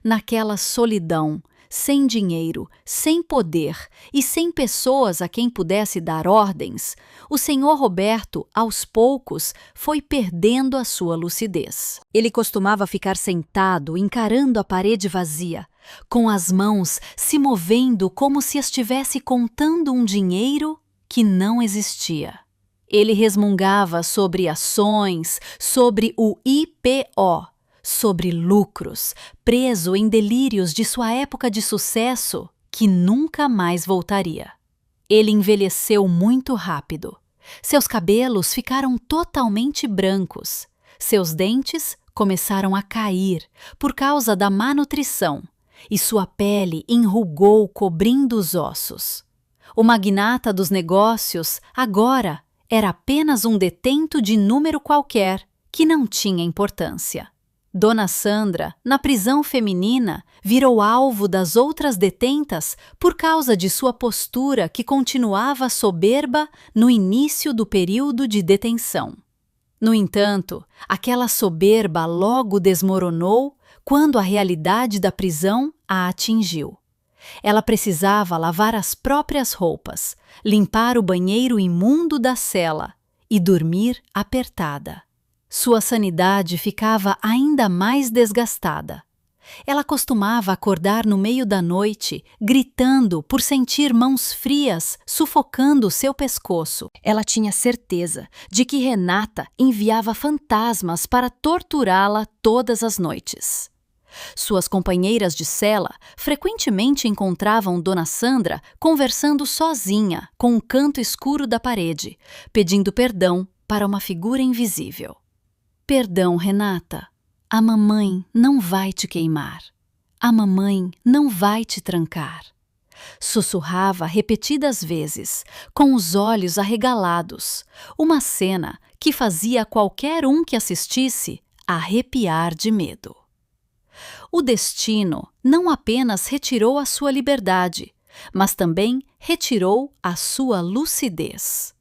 Naquela solidão, sem dinheiro, sem poder e sem pessoas a quem pudesse dar ordens, o senhor Roberto, aos poucos, foi perdendo a sua lucidez. Ele costumava ficar sentado, encarando a parede vazia, com as mãos se movendo como se estivesse contando um dinheiro que não existia. Ele resmungava sobre ações, sobre o IPO, sobre lucros, preso em delírios de sua época de sucesso, que nunca mais voltaria. Ele envelheceu muito rápido. Seus cabelos ficaram totalmente brancos. Seus dentes começaram a cair por causa da má nutrição, e sua pele enrugou cobrindo os ossos. O magnata dos negócios, agora, era apenas um detento de número qualquer, que não tinha importância. Dona Sandra, na prisão feminina, virou alvo das outras detentas por causa de sua postura que continuava soberba no início do período de detenção. No entanto, aquela soberba logo desmoronou quando a realidade da prisão a atingiu. Ela precisava lavar as próprias roupas, limpar o banheiro imundo da cela e dormir apertada. Sua sanidade ficava ainda mais desgastada. Ela costumava acordar no meio da noite, gritando por sentir mãos frias sufocando seu pescoço. Ela tinha certeza de que Renata enviava fantasmas para torturá-la todas as noites. Suas companheiras de cela frequentemente encontravam Dona Sandra conversando sozinha com um canto escuro da parede, pedindo perdão para uma figura invisível. Perdão, Renata. A mamãe não vai te queimar. A mamãe não vai te trancar. Sussurrava repetidas vezes, com os olhos arregalados, uma cena que fazia qualquer um que assistisse arrepiar de medo. O destino não apenas retirou a sua liberdade, mas também retirou a sua lucidez.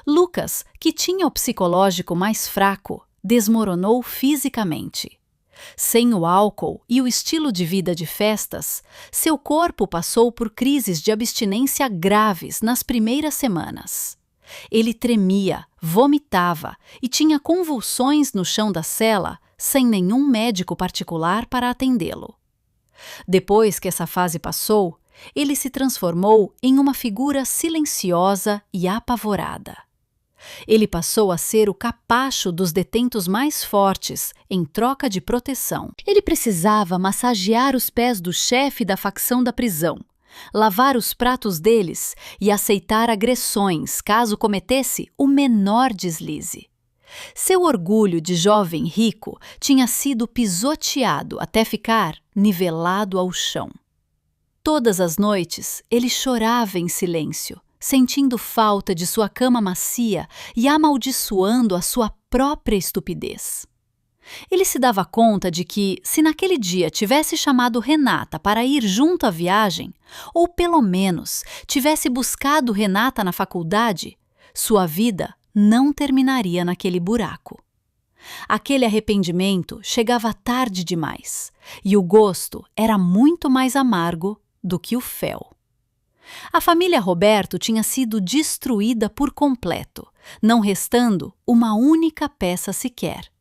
Lucas, que tinha o psicológico mais fraco, desmoronou fisicamente. Sem o álcool e o estilo de vida de festas, seu corpo passou por crises de abstinência graves nas primeiras semanas. Ele tremia, vomitava e tinha convulsões no chão da cela, sem nenhum médico particular para atendê-lo. Depois que essa fase passou, ele se transformou em uma figura silenciosa e apavorada. Ele passou a ser o capacho dos detentos mais fortes, em troca de proteção. Ele precisava massagear os pés do chefe da facção da prisão, lavar os pratos deles e aceitar agressões caso cometesse o menor deslize. Seu orgulho de jovem rico tinha sido pisoteado até ficar nivelado ao chão. Todas as noites, ele chorava em silêncio, sentindo falta de sua cama macia e amaldiçoando a sua própria estupidez. Ele se dava conta de que, se naquele dia tivesse chamado Renata para ir junto à viagem, ou pelo menos tivesse buscado Renata na faculdade, sua vida não terminaria naquele buraco. Aquele arrependimento chegava tarde demais, e o gosto era muito mais amargo do que o fel. A família Roberto tinha sido destruída por completo, não restando uma única peça sequer.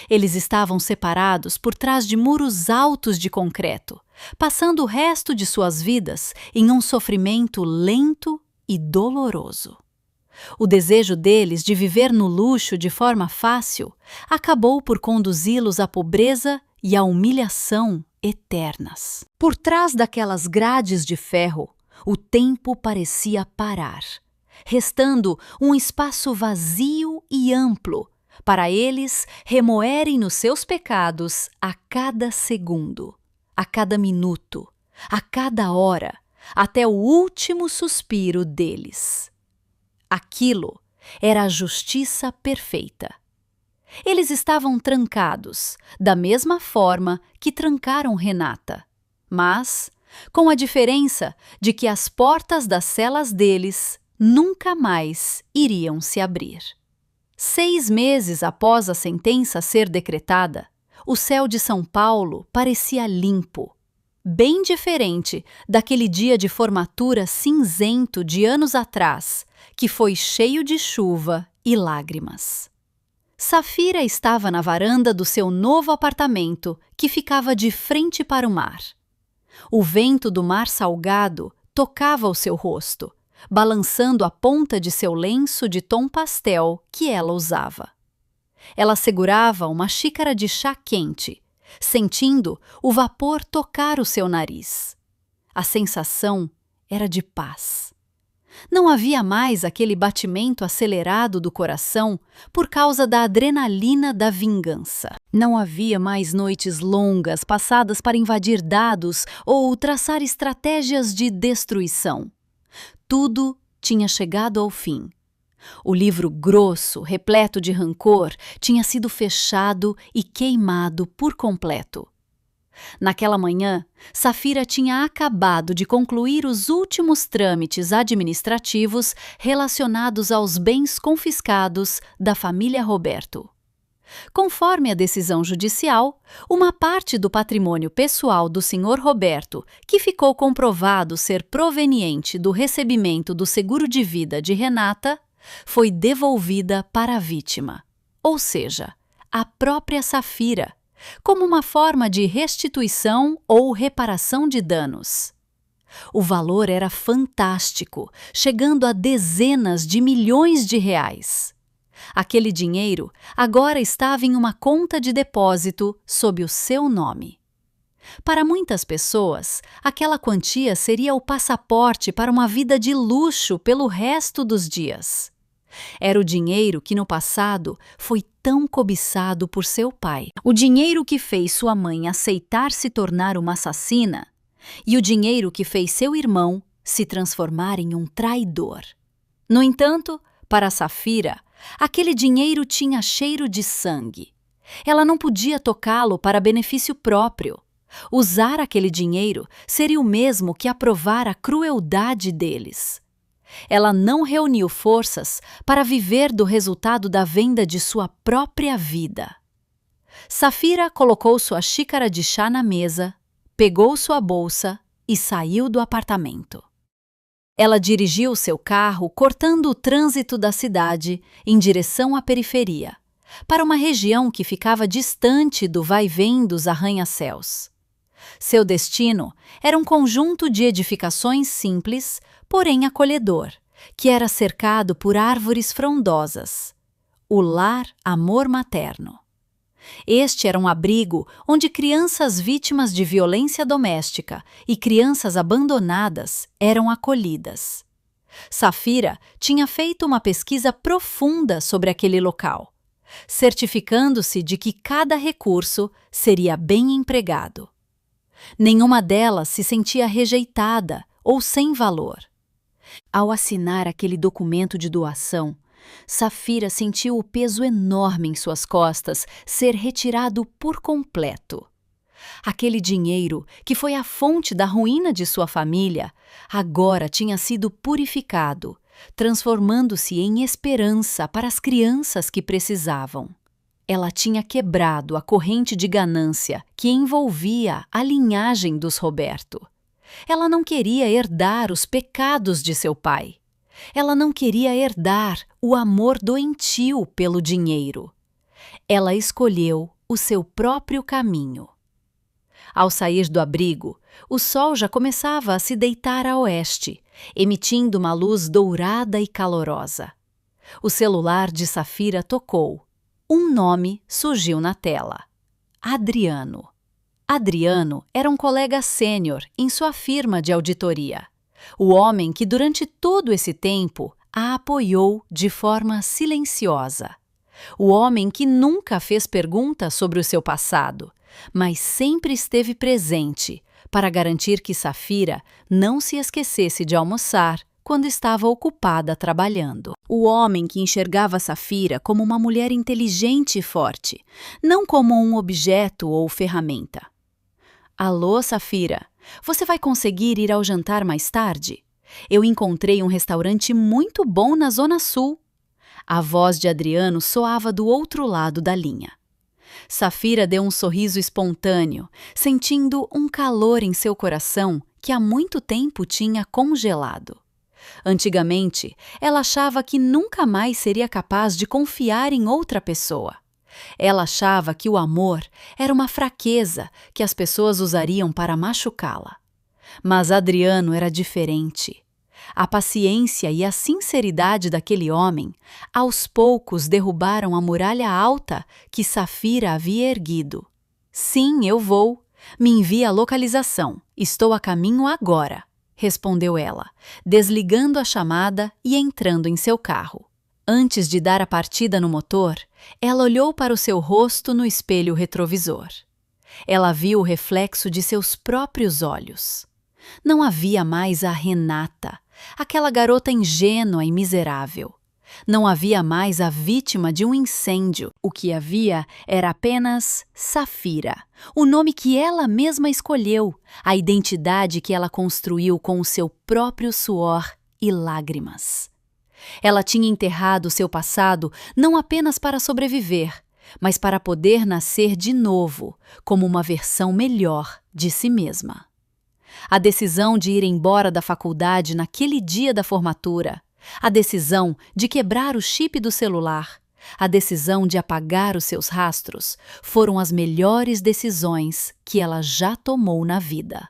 Eles estavam separados por trás de muros altos de concreto, passando o resto de suas vidas em um sofrimento lento e doloroso. O desejo deles de viver no luxo de forma fácil acabou por conduzi-los à pobreza e à humilhação eternas. Por trás daquelas grades de ferro, o tempo parecia parar, restando um espaço vazio e amplo para eles remoerem nos seus pecados a cada segundo, a cada minuto, a cada hora, até o último suspiro deles. Aquilo era a justiça perfeita. Eles estavam trancados, da mesma forma que trancaram Renata, mas com a diferença de que as portas das celas deles nunca mais iriam se abrir. 6 meses após a sentença ser decretada, o céu de São Paulo parecia limpo, bem diferente daquele dia de formatura cinzento de anos atrás, que foi cheio de chuva e lágrimas. Safira estava na varanda do seu novo apartamento, que ficava de frente para o mar. O vento do mar salgado tocava o seu rosto, balançando a ponta de seu lenço de tom pastel que ela usava. Ela segurava uma xícara de chá quente, sentindo o vapor tocar o seu nariz. A sensação era de paz. Não havia mais aquele batimento acelerado do coração por causa da adrenalina da vingança. Não havia mais noites longas passadas para invadir dados ou traçar estratégias de destruição. Tudo tinha chegado ao fim. O livro grosso, repleto de rancor, tinha sido fechado e queimado por completo. Naquela manhã, Safira tinha acabado de concluir os últimos trâmites administrativos relacionados aos bens confiscados da família Roberto. Conforme a decisão judicial, uma parte do patrimônio pessoal do Sr. Roberto, que ficou comprovado ser proveniente do recebimento do seguro de vida de Renata, foi devolvida para a vítima, ou seja, a própria Safira, como uma forma de restituição ou reparação de danos. O valor era fantástico, chegando a dezenas de milhões de reais. Aquele dinheiro agora estava em uma conta de depósito sob o seu nome. Para muitas pessoas, aquela quantia seria o passaporte para uma vida de luxo pelo resto dos dias. Era o dinheiro que no passado foi tão cobiçado por seu pai. O dinheiro que fez sua mãe aceitar se tornar uma assassina e o dinheiro que fez seu irmão se transformar em um traidor. No entanto, para Safira, aquele dinheiro tinha cheiro de sangue. Ela não podia tocá-lo para benefício próprio. Usar aquele dinheiro seria o mesmo que aprovar a crueldade deles. Ela não reuniu forças para viver do resultado da venda de sua própria vida. Safira colocou sua xícara de chá na mesa, pegou sua bolsa e saiu do apartamento. Ela dirigiu seu carro cortando o trânsito da cidade em direção à periferia, para uma região que ficava distante do vai-vem dos arranha-céus. Seu destino era um conjunto de edificações simples, porém acolhedor, que era cercado por árvores frondosas. O lar Amor Materno. Este era um abrigo onde crianças vítimas de violência doméstica e crianças abandonadas eram acolhidas. Safira tinha feito uma pesquisa profunda sobre aquele local, certificando-se de que cada recurso seria bem empregado. Nenhuma delas se sentia rejeitada ou sem valor. Ao assinar aquele documento de doação, Safira sentiu o peso enorme em suas costas ser retirado por completo. Aquele dinheiro, que foi a fonte da ruína de sua família, agora tinha sido purificado, transformando-se em esperança para as crianças que precisavam. Ela tinha quebrado a corrente de ganância que envolvia a linhagem dos Roberto. Ela não queria herdar os pecados de seu pai. Ela não queria herdar o amor doentio pelo dinheiro. Ela escolheu o seu próprio caminho. Ao sair do abrigo, o sol já começava a se deitar a oeste, emitindo uma luz dourada e calorosa. O celular de Safira tocou. Um nome surgiu na tela: Adriano. Adriano era um colega sênior em sua firma de auditoria. O homem que durante todo esse tempo a apoiou de forma silenciosa. O homem que nunca fez perguntas sobre o seu passado, mas sempre esteve presente para garantir que Safira não se esquecesse de almoçar quando estava ocupada trabalhando. O homem que enxergava Safira como uma mulher inteligente e forte, não como um objeto ou ferramenta. Alô, Safira, você vai conseguir ir ao jantar mais tarde? Eu encontrei um restaurante muito bom na Zona Sul. A voz de Adriano soava do outro lado da linha. Safira deu um sorriso espontâneo, sentindo um calor em seu coração que há muito tempo tinha congelado. Antigamente, ela achava que nunca mais seria capaz de confiar em outra pessoa. Ela achava que o amor era uma fraqueza que as pessoas usariam para machucá-la. Mas Adriano era diferente. A paciência e a sinceridade daquele homem, aos poucos derrubaram a muralha alta que Safira havia erguido. Sim, eu vou. Me envie a localização. Estou a caminho agora, respondeu ela, desligando a chamada e entrando em seu carro. Antes de dar a partida no motor, ela olhou para o seu rosto no espelho retrovisor. Ela viu o reflexo de seus próprios olhos. Não havia mais a Renata, aquela garota ingênua e miserável. Não havia mais a vítima de um incêndio. O que havia era apenas Safira, o nome que ela mesma escolheu, a identidade que ela construiu com o seu próprio suor e lágrimas. Ela tinha enterrado seu passado não apenas para sobreviver, mas para poder nascer de novo, como uma versão melhor de si mesma. A decisão de ir embora da faculdade naquele dia da formatura, a decisão de quebrar o chip do celular, a decisão de apagar os seus rastros, foram as melhores decisões que ela já tomou na vida.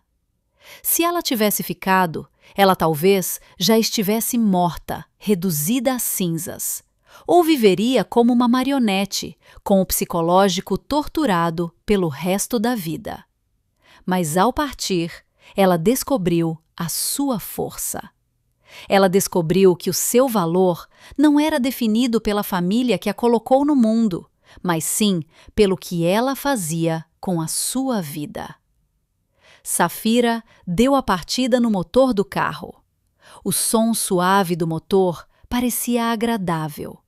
Se ela tivesse ficado, ela talvez já estivesse morta, reduzida a cinzas. Ou viveria como uma marionete, com o psicológico torturado pelo resto da vida. Mas ao partir, ela descobriu a sua força. Ela descobriu que o seu valor não era definido pela família que a colocou no mundo, mas sim pelo que ela fazia com a sua vida. Safira deu a partida no motor do carro. O som suave do motor parecia agradável.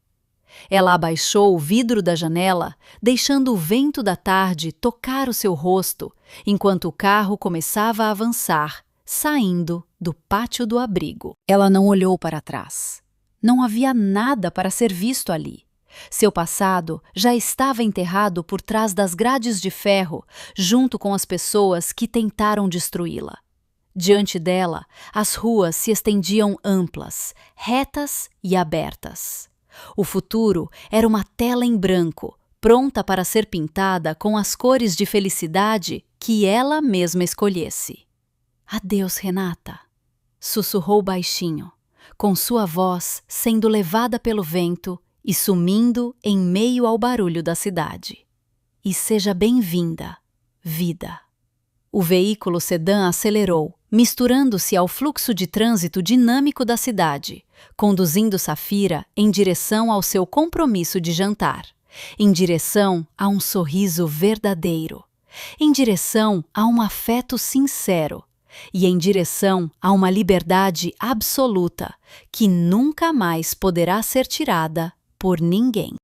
Ela abaixou o vidro da janela, deixando o vento da tarde tocar o seu rosto, enquanto o carro começava a avançar, saindo do pátio do abrigo. Ela não olhou para trás. Não havia nada para ser visto ali. Seu passado já estava enterrado por trás das grades de ferro, junto com as pessoas que tentaram destruí-la. Diante dela, as ruas se estendiam amplas, retas e abertas. O futuro era uma tela em branco, pronta para ser pintada com as cores de felicidade que ela mesma escolhesse. "Adeus, Renata", sussurrou baixinho, com sua voz sendo levada pelo vento e sumindo em meio ao barulho da cidade. "E seja bem-vinda, vida." O veículo sedã acelerou, misturando-se ao fluxo de trânsito dinâmico da cidade, conduzindo Safira em direção ao seu compromisso de jantar, em direção a um sorriso verdadeiro, em direção a um afeto sincero e em direção a uma liberdade absoluta que nunca mais poderá ser tirada por ninguém.